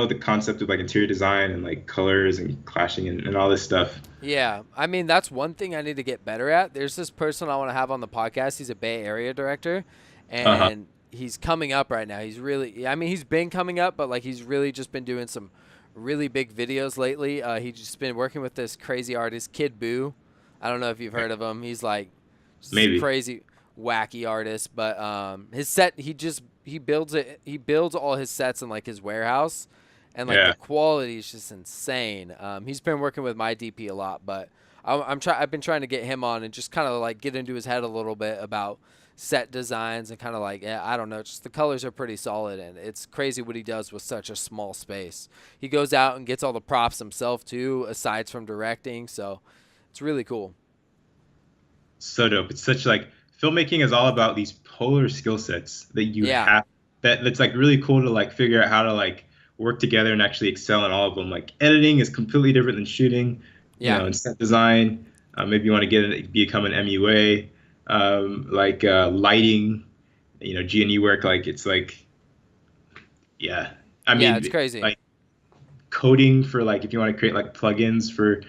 the concept of like interior design and like colors and clashing and all this stuff. Yeah, I mean that's one thing I need to get better at. There's this person I want to have on the podcast. He's a Bay Area director, Uh-huh. and he's coming up right now. He's really, I mean, he's been coming up, but like he's really just been doing some really big videos lately. He's just been working with this crazy artist, Kid Boo. I don't know if you've heard of him. He's like just Maybe. crazy, wacky artist. But his set, he builds it. He builds all his sets in like his warehouse, and like the Yeah. quality is just insane. He's been working with my DP a lot, but I've been trying to get him on and just kind of like get into his head a little bit about set designs and kind of like, yeah, I don't know, just the colors are pretty solid and it's crazy what he does with such a small space. He goes out and gets all the props himself too, aside from directing, so it's really cool. So dope. It's such like filmmaking is all about these polar skill sets that you Yeah, have that's like really cool to like figure out how to like work together and actually excel in all of them. Like editing is completely different than shooting, yeah, and set design. Maybe you want to become an MUA, like lighting, G&E work. Like it's like, yeah. I yeah, mean, it's crazy. like coding for like if you want to create like plugins for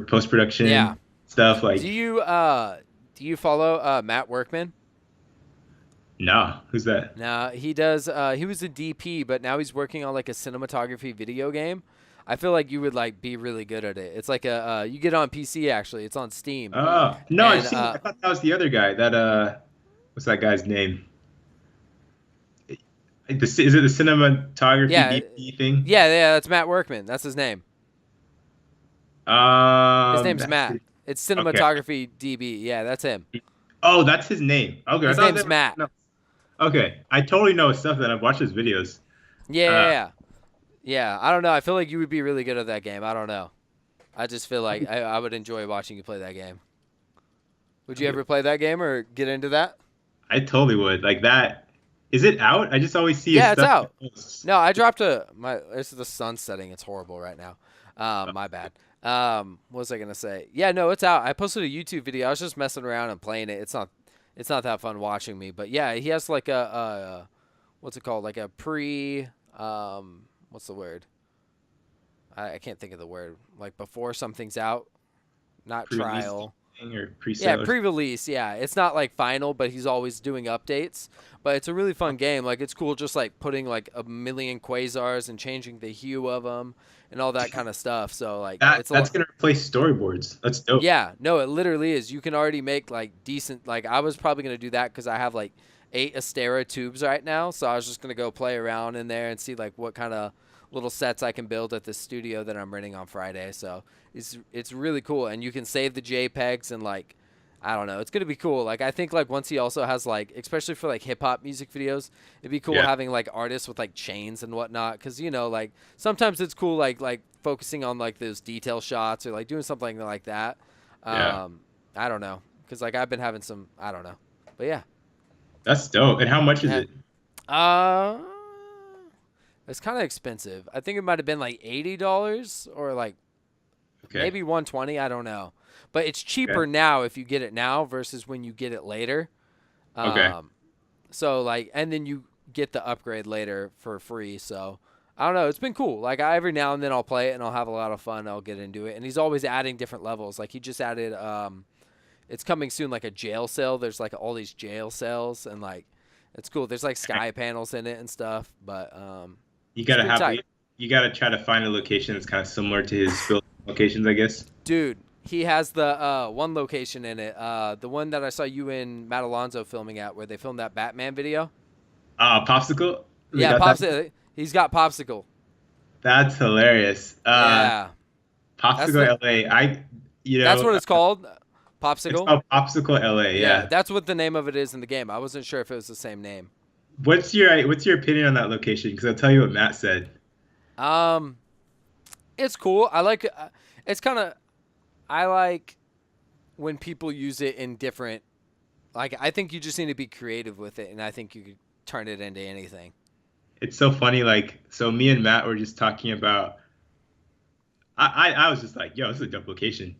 post Yeah. production stuff. Do Like, you uh do you follow Matt Workman? nah, who's that? No, he does. He was a DP, but now he's working on like a cinematography video game. I feel like you would like be really good at it. It's like a you get it on PC actually. It's on Steam, Oh, no, I've and seen. I thought that was the other guy. That what's that guy's name? Is it the cinematography yeah, DP thing? yeah, that's Matt Workman. That's his name. His name's That's Matt. his, It's okay. cinematography DB. Yeah, that's him. Oh, that's his name. Okay, I His thought name's that was Matt. no. Okay, I totally know his stuff that I've watched his videos. Yeah, yeah, Uh, yeah. Yeah, I don't know. I feel like you would be really good at that game. I don't know. I just feel like I would enjoy watching you play that game. Would you ever play that game or get into that? I totally would like that. Is it out? I just always see his Yeah, it's stuff. out. No, I dropped a my. This is the sun setting. It's horrible right now. My bad. What was I gonna say? Yeah, no, it's out. I posted a YouTube video. I was just messing around and playing it. It's not that fun watching me. But yeah, he has like a what's it called? Like a pre. What's the word? I can't think of the word. Like before something's out, not Pre-release trial. thing or Yeah, pre-sale or something. pre-release. Yeah, it's not like final, but he's always doing updates. But it's a really fun game. Like it's cool, just like putting like a million quasars and changing the hue of them and all that kind of stuff. So like That it's a that's lot. gonna replace storyboards. That's dope. Yeah, no, it literally is. You can already make like decent. Like I was probably gonna do that because I have like 8 Astera tubes right now. So I was just gonna go play around in there and see like what kind of little sets I can build at the studio that I'm renting on Friday. So it's really cool, and you can save the JPEGs and like I don't know, it's gonna be cool. Like I think like once he also has like especially for like hip hop music videos, it'd be cool Yeah, having like artists with like chains and whatnot. Because like sometimes it's cool like focusing on like those detail shots or like doing something like that. yeah. I don't know, because like I've been having some I don't know, but yeah, That's dope. And how much is yeah. it? Uh, it's kind of expensive. I think it might have been like $80 or like Okay. maybe 120. I don't know, but it's Okay. cheaper now if you get it now versus when you get it later. Okay. Um, so like, and then you get the upgrade later for free. So I don't know. It's been cool. Like every now and then I'll play it and I'll have a lot of fun. I'll get into it, and he's always adding different levels. Like he just added. It's coming soon. Like a jail cell. There's like all these jail cells, and like it's cool. There's like sky panels in it and stuff. But You it's gotta pretty have tight, you gotta try to find a location that's kind of similar to his build locations, I guess. dude. He has the one location in it. The one that I saw you in Matt Alonzo filming at, where they filmed that Batman video. Popsicle? They Yeah, got that? Popsicle. He's got Popsicle. That's hilarious. Yeah, that's Popsicle the LA. that's what it's Uh, called, it's Popsicle. called Popsicle LA. Yeah, Yeah. that's what the name of it is in the game. I wasn't sure if it was the same name. What's your opinion on that location? Because I'll tell you what Matt said. Um, it's cool. I like. It's kind of. I like when people use it in different. Like, I think you just need to be creative with it, and I think you could turn it into anything. It's so funny. Like, so me and Matt were just talking about. I was just like, yo, this is a dope location.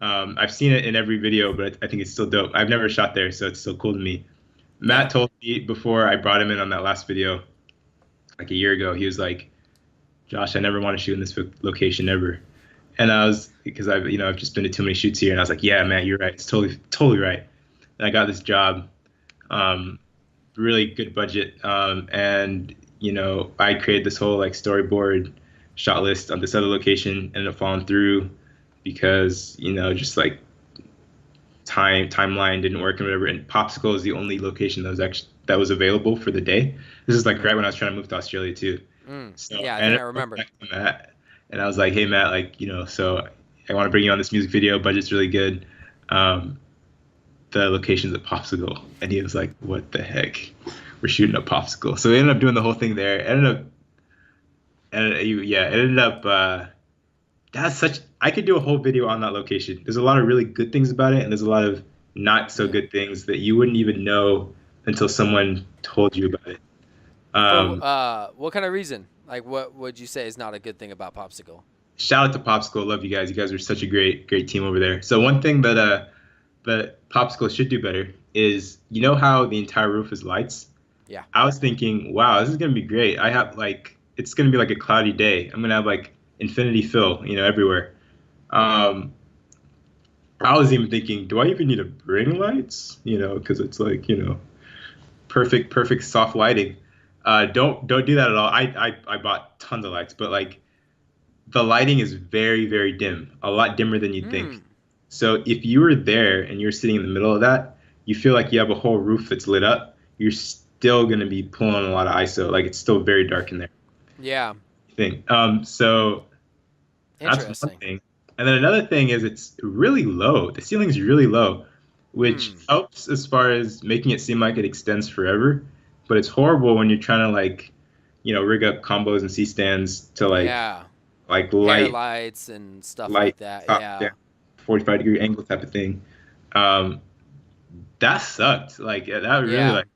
I've seen it in every video, but I think it's still dope. I've never shot there, so it's still cool to me. Yeah. Matt told me before I brought him in on that last video, like a year ago, he was like, Josh, I never want to shoot in this location ever. And I was because I've just been to too many shoots here, and I was like, yeah, man, you're right. It's totally right. And I got this job, um, really good budget, and I created this whole like storyboard shot list on this other location, ended up falling through because just like timeline didn't work and whatever. And Popsicle is the only location that was available for the day. This is like right when I was trying to move to Australia too. So Yeah, I I think ended I up going remember. back to Matt, and I was like, "Hey Matt, like so I want to bring you on this music video. Budget's really good. Um, the location's at Popsicle," and he was like, "What the heck? We're shooting at Popsicle." So we ended up doing the whole thing there. Yeah, it ended up. That's such. I could do a whole video on that location. There's a lot of really good things about it, and there's a lot of not so Yeah. good things that you wouldn't even know until someone told you about it. For Um, what kind of reason? Like, what would you say is not a good thing about Popsicle? Shout out to Popsicle. Love you guys. You guys are such a great team over there. So one thing that Popsicle should do better is how the entire roof is lights. Yeah. I was thinking, wow, this is gonna be great. I have like it's gonna be like a cloudy day. I'm gonna have like infinity fill, everywhere. Um, I was even thinking, do I even need to bring lights? Because it's like perfect soft lighting. Don't do that at all. I bought tons of lights, but like the lighting is very dim, a lot dimmer than you'd think. Hmm. So if you were there and you're sitting in the middle of that, you feel like you have a whole roof that's lit up. You're still gonna be pulling a lot of ISO. Like it's still very dark in there. Yeah. Thing. So that's one Interesting. thing. And then another thing is it's really low. The ceiling's really low, which Hmm. helps as far as making it seem like it extends forever. But it's horrible when you're trying to like, rig up combos and C stands to Yeah. like Hair lights and stuff light like that. top Yeah. down, 45-degree angle type of thing. Um, that sucked. Like that really Yeah. like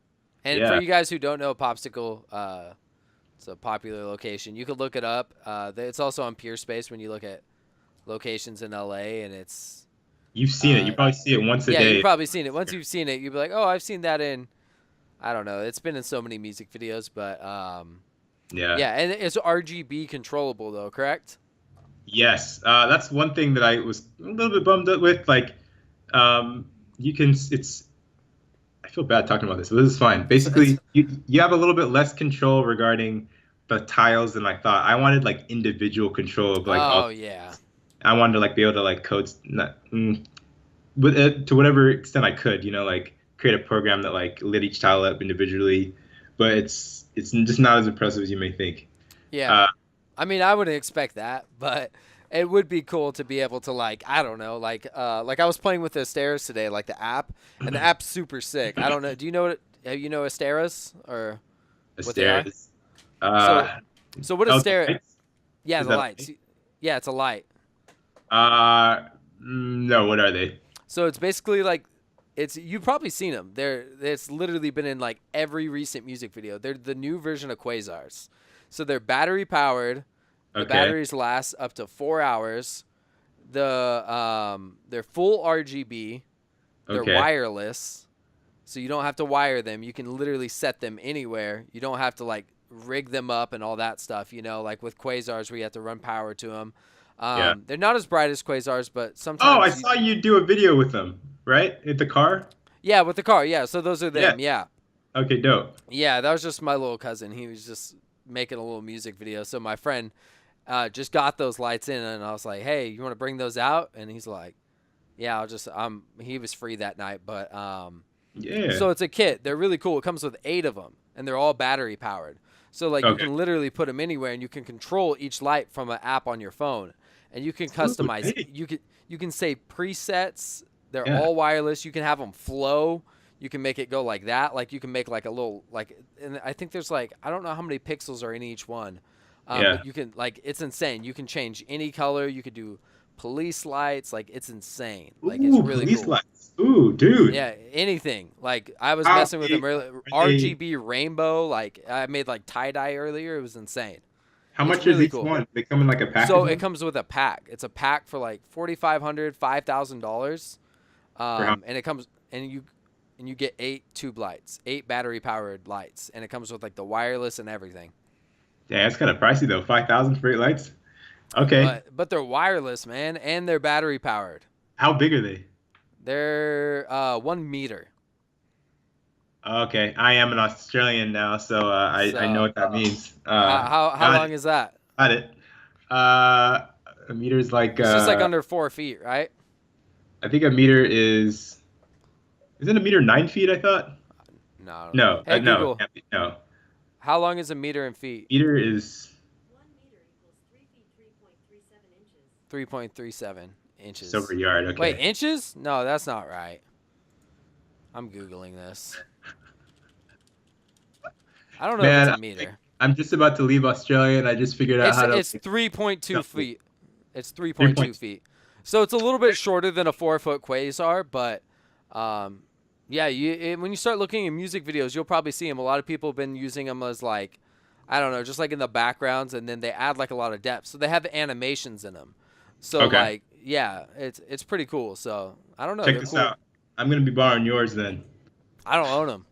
And for yeah. you guys who don't know, Popsicle, it's a popular location. You could look it up. It's also on Peer Space when you look at locations in LA, and it's You've seen it. You uh, probably see it once a yeah, you've day. probably seen it. Once you've seen it, you'll be like, oh, I've seen that in. I don't know. It's been in so many music videos, but Yeah. yeah, and it's RGB controllable though, correct? Yes. That's one thing that I was a little bit bummed out with. Like, you can. It's. I feel bad talking about this, but this is fine. It's Basically, you have a little bit less control regarding the tiles than I thought. I wanted like individual control of like all. oh yeah, I wanted to like be able to like code not, with it, to whatever extent I could. Like create a program that like lit each tile up individually, but it's just not as impressive as you may think. yeah. Uh, I mean, I wouldn't expect that, but it would be cool to be able to like I don't know, like I was playing with the Asteras today, like the app, and the app's super sick. I don't know. Do you know what you know Asteras or what they are? Stairs. So Uh, so what oh, is the Astera? lights? Yeah, Is the that lights. Yeah, it's a light. no, what are they? So it's basically like it's you've probably seen them. It's literally been in like every recent music video. They're the new version of quasars. So they're battery powered. The Okay. batteries last up to 4 hours. They're full RGB. They're Okay. wireless. So you don't have to wire them. You can literally set them anywhere. You don't have to like rig them up and all that stuff. Like with quasars, where you have to run power to them. Yeah. They're not as bright as quasars, but Oh, I sometimes saw you do a video with them, right? At the car? yeah, with the car. Yeah, so those are Yeah. them. Yeah. Okay, dope. Yeah, that was just my little cousin. He was just making a little music video. So my friend just got those lights in, and I was like, "Hey, you want to bring those out?" And he's like, "Yeah, I'll just." He was free that night, but Yeah. so it's a kit. They're really cool. It comes with 8 of them, and they're all battery powered. So like you Okay. can literally put them anywhere, and you can control each light from an app on your phone, and you can Ooh, customize. dang. You can save presets. They're Yeah. all wireless. You can have them flow. You can make it go like that. Like you can make like a little like, and I think there's like I don't know how many pixels are in each one, Yeah. but you can like it's insane. You can change any color. You could do police lights. Like it's insane. Like it's Ooh, really police cool. lights. Ooh, dude. Yeah, anything. Like I was How messing with them big earlier. are they? RGB rainbow. Like I made like tie dye earlier. It was insane. How It's much is really each cool. one? They come in like a package So it one? comes with a pack. It's a pack for like $4,500, $5,000, For how? and it comes and you get 8 tube lights, 8 battery powered lights, and it comes with like the wireless and everything. Yeah, that's kind of pricey though. 5,000 for 8 lights. Okay. But they're wireless, man, and they're battery powered. How big are they? They're 1 meter. Okay, I am an Australian now, so I know So what that means. how Got it. long is that? Got it. Uh, a meter is like It's just like under 4 feet, right? I think a meter is isn't a meter 9 feet? I thought. No. No, Hey no, it Google, can't be. No. how long is a meter in feet? Meter is 3.37 just over inches. a yard. Wait, Okay. inches? No, that's not right. I'm Googling this. I don't know if it's Man, a meter. I'm just about to leave Australia, and I just figured out It's how to it's 3.2 feet. It's three 3.2 points. feet. So it's a little bit shorter than a 4 foot quasar, but yeah, when you start looking at music videos, you'll probably see them. A lot of people have been using them as like, I don't know, just like in the backgrounds, and then they add like a lot of depth. So they have animations in them. So Okay. like, yeah, it's pretty cool. So I don't know, Check they're this cool. out. I'm gonna be borrowing yours then. I don't own them,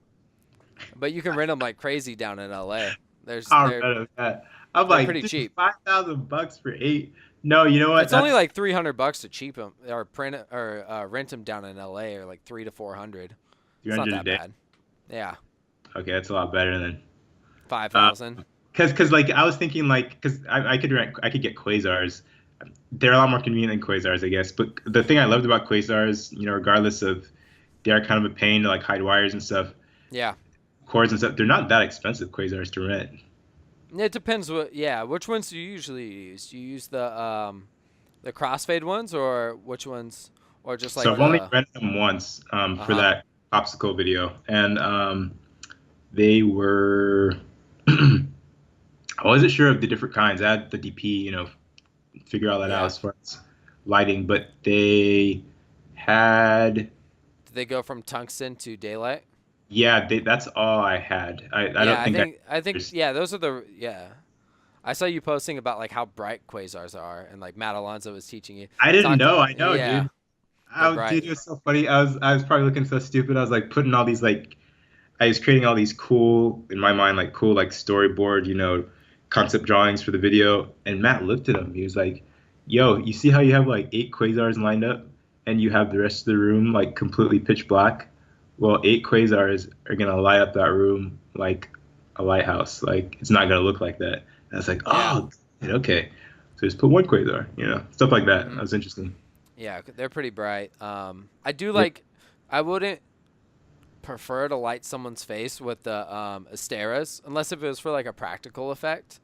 but you can rent them like crazy down in LA. There's I'll they're rent that. I'm they're like, pretty dude, cheap. $5,000 for 8. No, you know what? It's only That's like $300 to cheap them or print it or rent them down in LA, or like 300 to 400. It's not 300 a that day. bad. Yeah, Okay, that's a lot better than. five Uh, thousand. cause like I was thinking like, cause I could get quasars. They're a lot more convenient than quasars, I guess. But the thing I loved about quasars, regardless of they are kind of a pain to like hide wires and stuff, Yeah, cords and stuff. They're not that expensive quasars to rent. it depends what. Yeah, which ones do you usually use? Do you use the crossfade ones, or which ones, or just So like I've only the rented them once uh for huh. that popsicle video, and they were. I wasn't sure of the different kinds. I had the DP, figure all that out Yeah. as far as lighting, but they had. Did they go from tungsten to daylight? Yeah, that's all I had. I Yeah, don't I think think I think there's. yeah, those are the yeah. I saw you posting about like how bright quasars are, and like Matt Alonso was teaching you. I didn't Talked. know. I know, Yeah, dude. they're Dude, bright. it was so funny. I was probably looking so stupid. I was like putting all these like I was creating all these cool, in my mind, like cool like storyboard, concept drawings for the video. And Matt looked at them. He was like, "Yo, you see how you have like 8 quasars lined up, and you have the rest of the room like completely pitch black? Well, 8 quasars are gonna light up that room like a lighthouse. Like it's not gonna look like that." And I was like, Yeah. "Oh, okay." So just put 1 quasar, stuff like that. That Mhm. was interesting. Yeah, they're pretty bright. I do Yeah. like. I wouldn't prefer to light someone's face with the Asteras unless if it was for like a practical effect.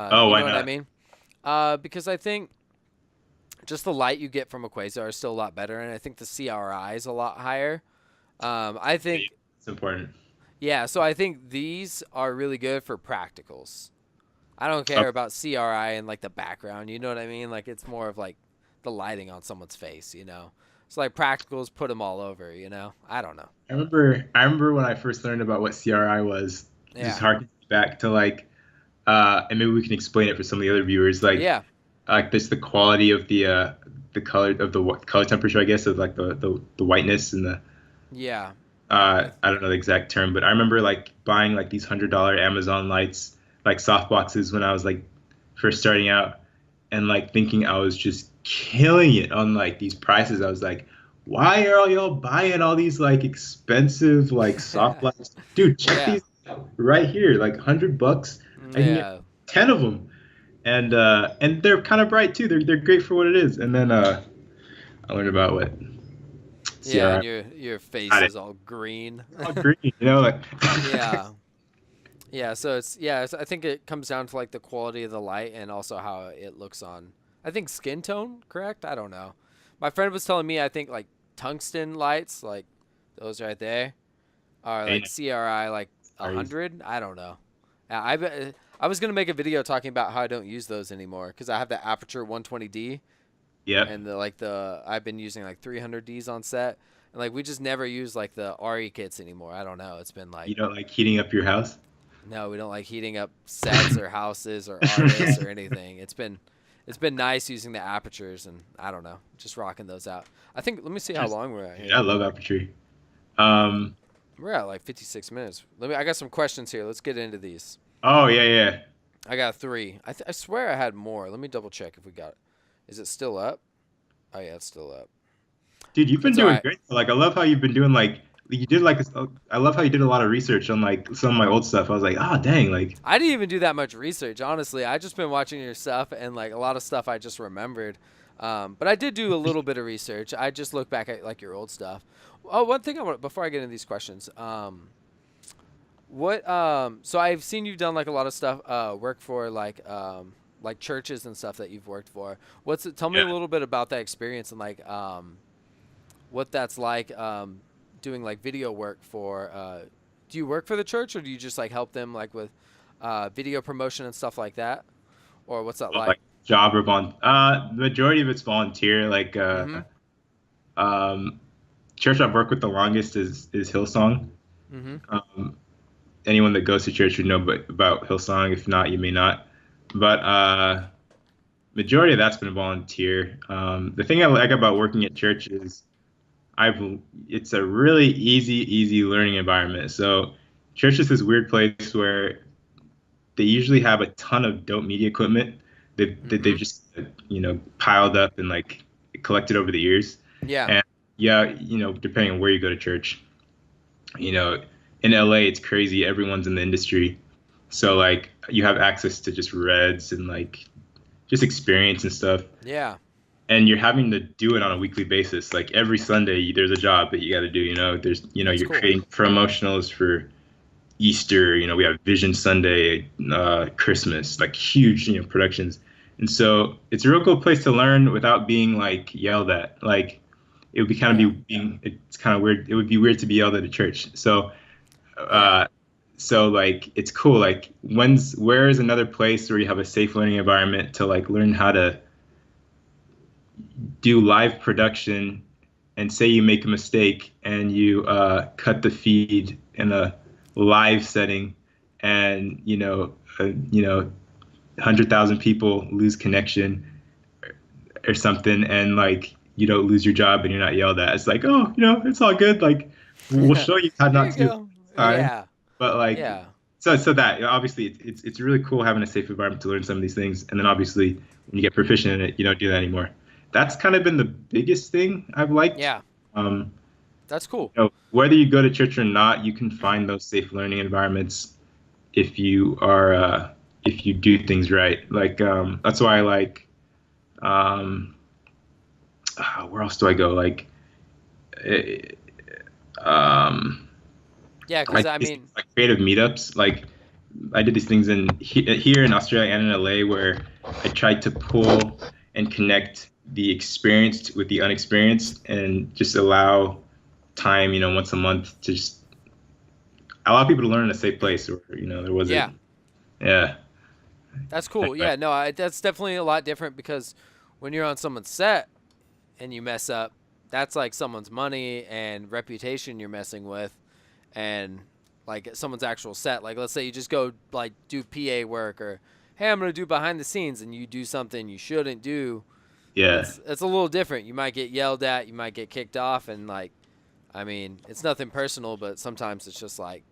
Oh, You why know what I not? mean? Because I think just the light you get from a quasar is still a lot better, and I think the CRI is a lot higher. I think It's important. yeah, so I think these are really good for practicals. I don't care about CRI and like the background. You know what I mean? Like it's more of like the lighting on someone's face. So like practicals, put them all over. I don't know. I remember when I first learned about what CRI was, just Yeah, harking back to like and maybe we can explain it for some of the other viewers, yeah, like this the quality of the color of the color temperature, I guess, of like the whiteness and the yeah. I don't know the exact term, but I remember like buying like these $100 Amazon lights, like soft boxes when I was like first starting out, and like thinking I was just killing it on like these prices. I was like, why are all y'all buying all these like expensive like soft lights? Dude, check Yeah, these out right here, like $100. I can get yeah, 10 of them, and they're kind of bright too. They're great for what it is. And then I learned about what yeah. CRI And your face got it. is all green. All green, like Yeah, Yeah, so I think it comes down to like the quality of the light and also how it looks on. I think skin tone, correct? I don't know. My friend was telling me I think like tungsten lights, like those right there, are Hey, like CRI like sorry. 100. I don't know. I was gonna make a video talking about how I don't use those anymore because I have the aperture 120D Yep. and the I've been using like 300Ds on set and like we just never use like the RE kits anymore. I don't know. It's been like You don't like heating up your house? no, we don't like heating up sets or houses or artists or anything. It's been nice using the apertures and I don't know, just rocking those out. I think let me see how Just, long we're at dude, I here. love aperture. Um, We're at like 56 minutes. I got some questions here. Let's get into these. oh yeah, yeah. I got three. I swear I had more. Let me double check if we got it. Is it still up? Oh yeah, it's still up. Dude, you've been It's all doing right. great. Like, I love how you've been doing like you did like I love how you did a lot of research on like some of my old stuff. I was like, ah, dang, like I didn't even do that much research, honestly. I just been watching your stuff and like a lot of stuff I just remembered. But I did do a little bit of research. I just look back at like your old stuff. Oh, one thing I want before I get into these questions. What so I've seen you've done like a lot of stuff work for like churches and stuff that you've worked for. What's it, tell me a yeah. little bit about that experience and like what that's like doing like video work for do you work for the church or do you just like help them like with video promotion and stuff like that? Or what's that Well, like? like job or the majority of it's volunteer. Like Mm-hmm. um church I've worked with the longest is Hillsong. Mm-hmm. Um, anyone that goes to church would know about Hillsong. If not, you may not. But majority of that's been volunteer. The thing I like about working at church is I've it's a really easy learning environment. So church is this weird place where they usually have a ton of dope media equipment that Mm-hmm. they've just piled up and like collected over the years. Yeah. And yeah, depending on where you go to church, you know, in LA it's crazy. Everyone's in the industry, so like you have access to just reds and like just experience and stuff. Yeah. And you're having to do it on a weekly basis. Like every Sunday, there's a job that you got to do. There's, That's you're cool. creating promotionals for Easter. We have Vision Sunday, Christmas, like huge, productions. And so it's a real cool place to learn without being like yelled at. Like it would be kind of Yeah. be being, it's kind of weird. It would be weird to be yelled at a church. Yeah. Uh, so like it's cool. Like where is another place where you have a safe learning environment to like learn how to do live production and say you make a mistake and you cut the feed in a live setting and 100,000 people lose connection or something and like you don't lose your job and you're not yelled at. It's like, oh, it's all good, like we'll Yeah. show you how Here not you to do it go. next time. Yeah. But like Yeah. so that obviously it's really cool having a safe environment to learn some of these things, and then obviously when you get proficient in it, you don't do that anymore. That's kind of been the biggest thing I've liked. Yeah. Um, That's cool. whether you go to church or not, you can find those safe learning environments if if you do things right. Like that's why I like where else do I go? Like eh, um, Yeah, I cuz do I these things mean, like creative meetups. Like I did these things here in Australia and in LA where I tried to pull and connect the experienced with the unexperienced and just allow time, once a month to just allow people to learn in a safe place where, there yeah. wasn't, yeah. That's cool. Anyway, Yeah, no, that's definitely a lot different because when you're on someone's set and you mess up, that's like someone's money and reputation you're messing with, and like someone's actual set. Like, let's say you just go like do PA work or, hey, I'm gonna do behind the scenes, and you do something you shouldn't do. yeah. It's a little different. You might get yelled at, you might get kicked off, and like, I mean, it's nothing personal, but sometimes it's just like,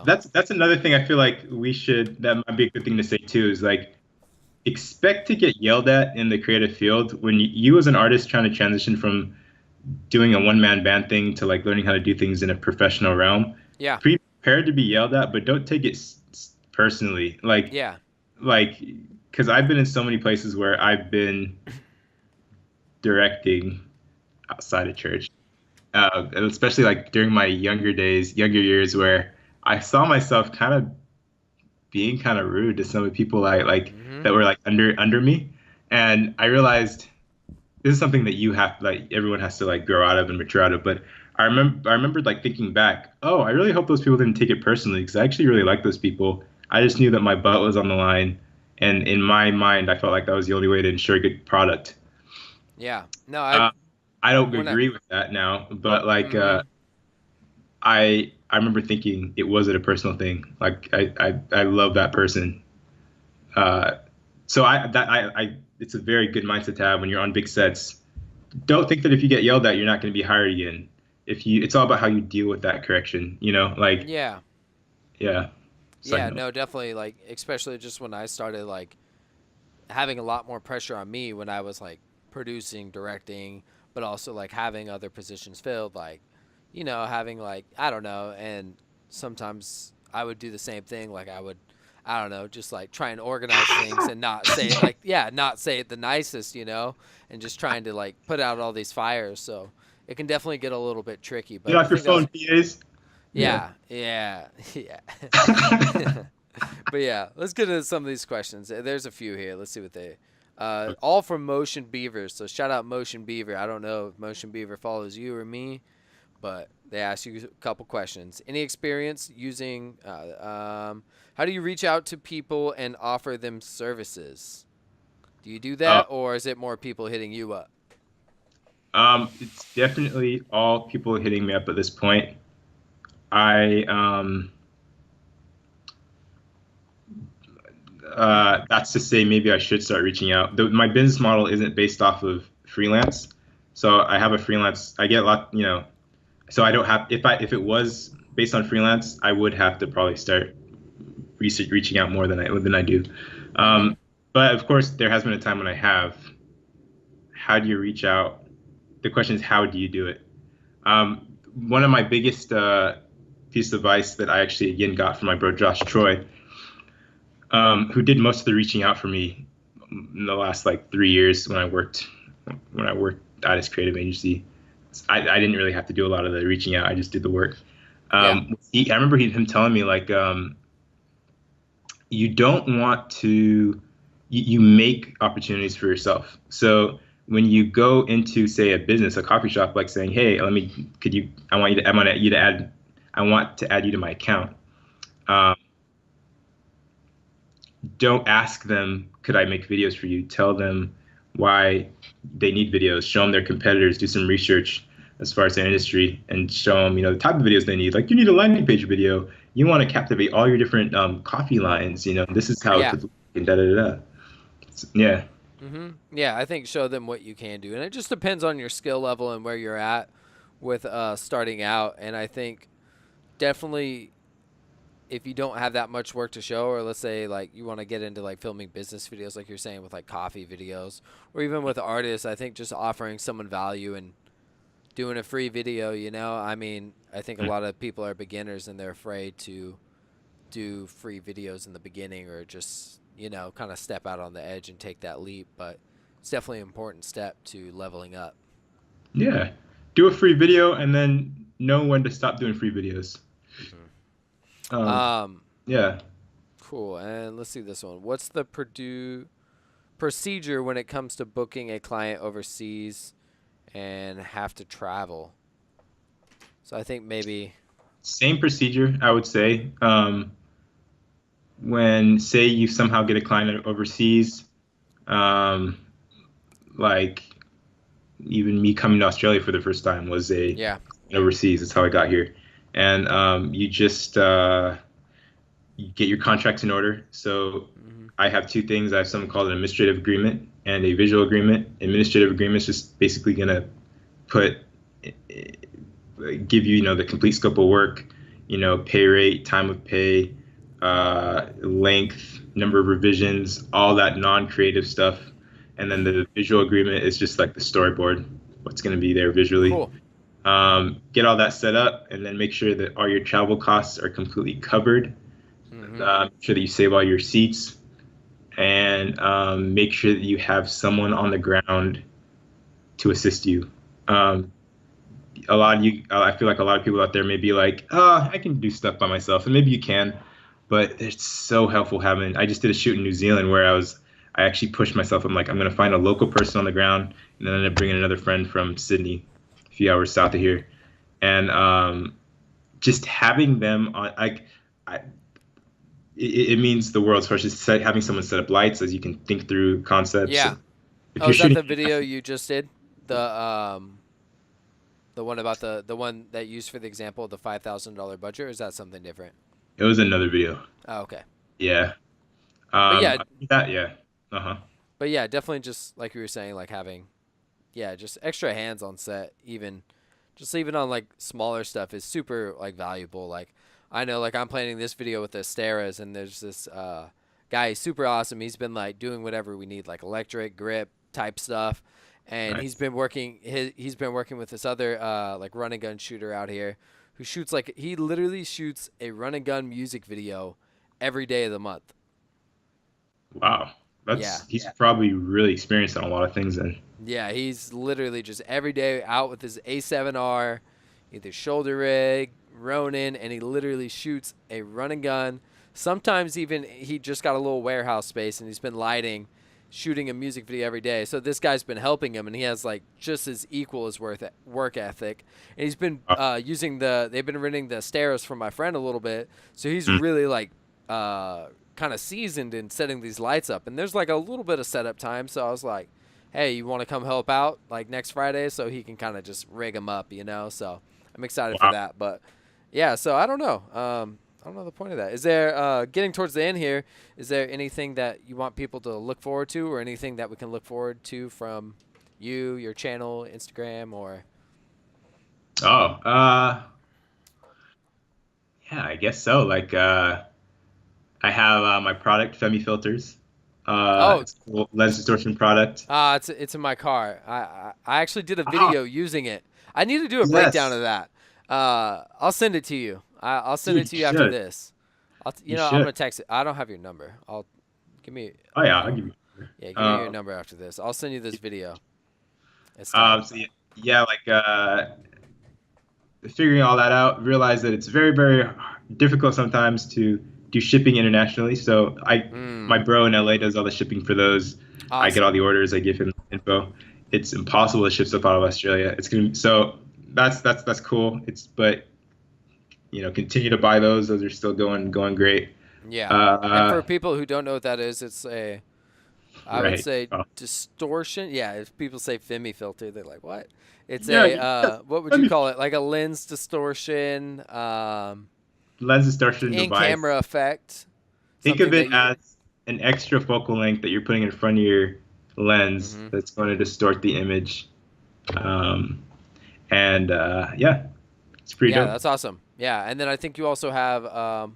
That's another thing I feel like that might be a good thing to say too, is like expect to get yelled at in the creative field when you as an artist trying to transition from doing a one-man band thing to like learning how to do things in a professional realm. yeah, Be prepared to be yelled at, but don't take it personally. yeah, Like, because I've been in so many places where I've been directing outside of church, especially like during my younger years, where I saw myself kind of being kind of rude to some of the people I like Mm-hmm. that were like under me, and I realized this is something that you have like everyone has to like grow out of and mature out of. But I remember like thinking back, oh, I really hope those people didn't take it personally because I actually really like those people. I just knew that my butt was on the line, and in my mind, I felt like that was the only way to ensure a good product. Yeah. No, Uh, I don't when I agree with that now, but like mm-hmm. I remember thinking it wasn't a personal thing. Like I love that person. Uh, so I it's a very good mindset to have when you're on big sets. Don't think that if you get yelled at, you're not going to be hired again. If you, it's all about how you deal with that correction. You know, like Yeah. yeah. Side Yeah, note. no, definitely like especially just when I started like having a lot more pressure on me when I was like producing, directing, but also like having other positions filled, like, having like, I don't know. And sometimes I would do the same thing. Like, I don't know, just like try and organize things and not say it like, yeah, not say it the nicest, and just trying to like put out all these fires. So it can definitely get a little bit tricky, Get but I off your think that was, phone, PAs. Yeah. yeah, yeah, yeah. But yeah, let's get into some of these questions. There's a few here. Let's see what they. All from Motion Beaver. So shout out Motion Beaver. I don't know if Motion Beaver follows you or me, but they ask you a couple questions. Any experience using? How do you reach out to people and offer them services? Do you do Oh, that, or is it more people hitting you up? it's definitely all people hitting me up at this point. I that's to say maybe I should start reaching out. My business model isn't based off of freelance, so I have a freelance. I get a lot, so I don't have if it was based on freelance, I would have to probably start reaching out more than I do. Mm-hmm. But of course, there has been a time when I have. How do you reach out? The question is, how do you do it? One of my biggest piece of advice that I actually again got from my bro Josh Troy, who did most of the reaching out for me in the last like 3 years when I worked at his creative agency. I didn't really have to do a lot of the reaching out. I just did the work. Yeah. I remember him telling me like you don't want to you make opportunities for yourself. So when you go into say a business, a coffee shop, like saying, "Hey, could you? I want to add you to my account." Um, don't ask them, "Could I make videos for you?" Tell them why they need videos. Show them their competitors. Do some research as far as their industry, and show them, the type of videos they need. Like you need a landing page video. You want to captivate all your different coffee lines. This is how it Yeah. could look, and da da da. Yeah. Yeah, I think show them what you can do, and it just depends on your skill level and where you're at with starting out. And I think definitely if you don't have that much work to show, or let's say like you want to get into like filming business videos, like you're saying with like coffee videos, or even with artists, I think just offering someone value and doing a free video. I mean, I think a lot of people are beginners and they're afraid to do free videos in the beginning or just kind of step out on the edge and take that leap, but it's definitely an important step to leveling up. Yeah. Do a free video and then know when to stop doing free videos. Um, um yeah. cool. And let's see this one. What's the procedure when it comes to booking a client overseas and have to travel? So I think maybe. Same procedure, I would say. When say you somehow get a client overseas, um, like even me coming to Australia for the first time was a Yeah. overseas. That's how I got here. And you just you get your contracts in order. So Hmm. I have two things. I have something called an administrative agreement and a visual agreement. Administrative agreement is just basically gonna put give you, the complete scope of work, pay rate, time of pay, length, number of revisions, all that non-creative stuff. And then the visual agreement is just like the storyboard, what's going to be there visually. Cool. Get all that set up and then make sure that all your travel costs are completely covered. Hmm. Make sure that you save all your seats and make sure that you have someone on the ground to assist you. Um, I feel like a lot of people out there may be like, I can do stuff by myself, and maybe you can, but it's so helpful having. I just did a shoot in New Zealand where I actually pushed myself. I'm like, I'm gonna find a local person on the ground, and then I ended up bringing another friend from Sydney, a few hours south of here, and just having them on, I it means the world, especially having someone set up lights as you can think through concepts. Yeah. And if Oh, you're is that shooting, the video you just did? The one about the one that you used for the example of the $5,000 budget, or is that something different? it was another video. Oh, okay. Yeah. But yeah, I think that, yeah. Uh-huh. but yeah, definitely just like you were saying, like having, yeah, just extra hands on set, even on like smaller stuff is super like valuable. Like I know, like I'm planning this video with the Steras, and there's this guy, he's super awesome. He's been like doing whatever we need, like electric grip type stuff, and Nice. he's been working with this other like run and gun shooter out here, who shoots like he literally shoots a run and gun music video every day of the month. Wow. Yeah. He's probably really experienced on a lot of things then. Yeah, he's literally just every day out with his A7R, either shoulder rig, Ronin, and he literally shoots a run and gun. Sometimes even he just got a little warehouse space and he's been lighting, shooting a music video every day. So this guy's been helping him, and he has like just as equal as work ethic. And he's been they've been renting the Steros from my friend a little bit, so he's Mm. really like kind of seasoned in setting these lights up. And there's like a little bit of setup time, so I was like, hey, you want to come help out like next Friday, so he can kind of just rig them up, you know? So I'm excited for Wow. that. But yeah, so I don't know. I don't know the point of that. Is there, getting towards the end here, is there anything that you want people to look forward to, or anything that we can look forward to from you, your channel, Instagram, or? Oh, yeah, I guess so. Like, I have my product, Femi Filters. Oh, It's a cool lens distortion product. it's in my car. I actually did a Ah, video using it. I need to do a breakdown yes, of that. I'll send it to you. I'll send it dude, to you you after should. this. You I'm should. gonna text it. I don't have your number. Give me. Oh yeah, I'll I'll, give you. yeah, give me your Um, number after this. I'll send you this video. It's tight. so yeah, like figuring all that out, realize that it's very, very difficult sometimes to do shipping internationally. So my Mm, bro in LA does all the shipping for those. I get all awesome. the orders. I give him info. It's impossible to ship stuff out of Australia. It's gonna so that's cool. But continue to buy those. Those are still going great. Yeah. And Uh, for people who don't know what that is, I would right. say Oh, distortion. Yeah, if people say Femi filter, they're like, what? It's yeah. what would you call it? Like a lens distortion, Lens distortion in device. camera effect, Think of something it that you. as an extra focal length that you're putting in front of your lens Hmm. that's going to distort the image. Um, and yeah, it's pretty Yeah, dope. that's awesome. Yeah, and then I think you also have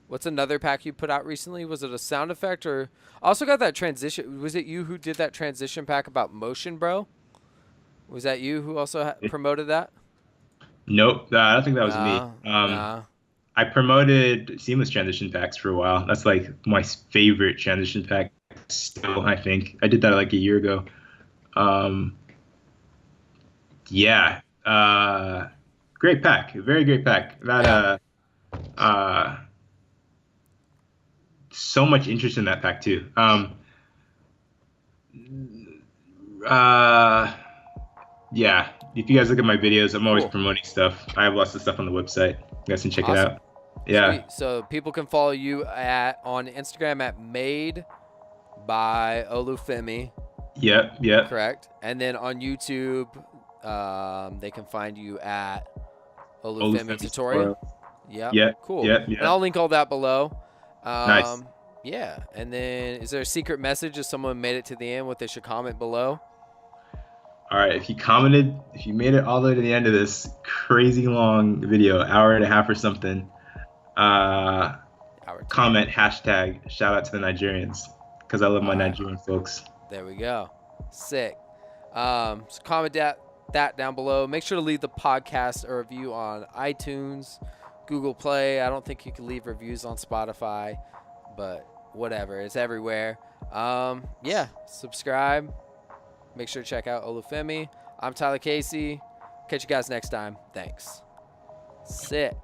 what's another pack you put out recently? Was it a sound effect, or I also got that transition? Was it you who did that transition pack about motion, bro? Was that you who also promoted that? Nope, I don't think that was me. Nah, nah. I promoted seamless transition packs for a while. That's like my favorite transition pack still, I think. I did that like a year ago. Um, yeah, great pack, very great pack. Yeah. Uh, so much interest in that pack too. Uh, yeah, if you guys look at my videos, I'm always Cool. promoting stuff. I have lots of stuff on the website. You guys can check it Awesome. out. Yeah. Sweet. So people can follow you at on Instagram at Made by Olufemii, Yep. Yep. correct? And then on YouTube, they can find you at Olufemii Olufemii Tutorial. Tutorials. Yep. Yep. Cool. Yep. And Yep. I'll link all that below. Nice. Yeah. And then is there a secret message if someone made it to the end, what they should comment below? All right. If you made it all the way to the end of this crazy long video, hour and a half or something, uh, Hour 10. comment hashtag shout out to the Nigerians because I love All my right. Nigerian folks. There we go. Sick. So comment that down below. Make sure to leave the podcast a review on iTunes, Google Play. I don't think you can leave reviews on Spotify, but whatever. It's everywhere. Yeah. Subscribe. Make sure to check out Olufemii. I'm Tyler Casey. Catch you guys next time. Thanks. Sick.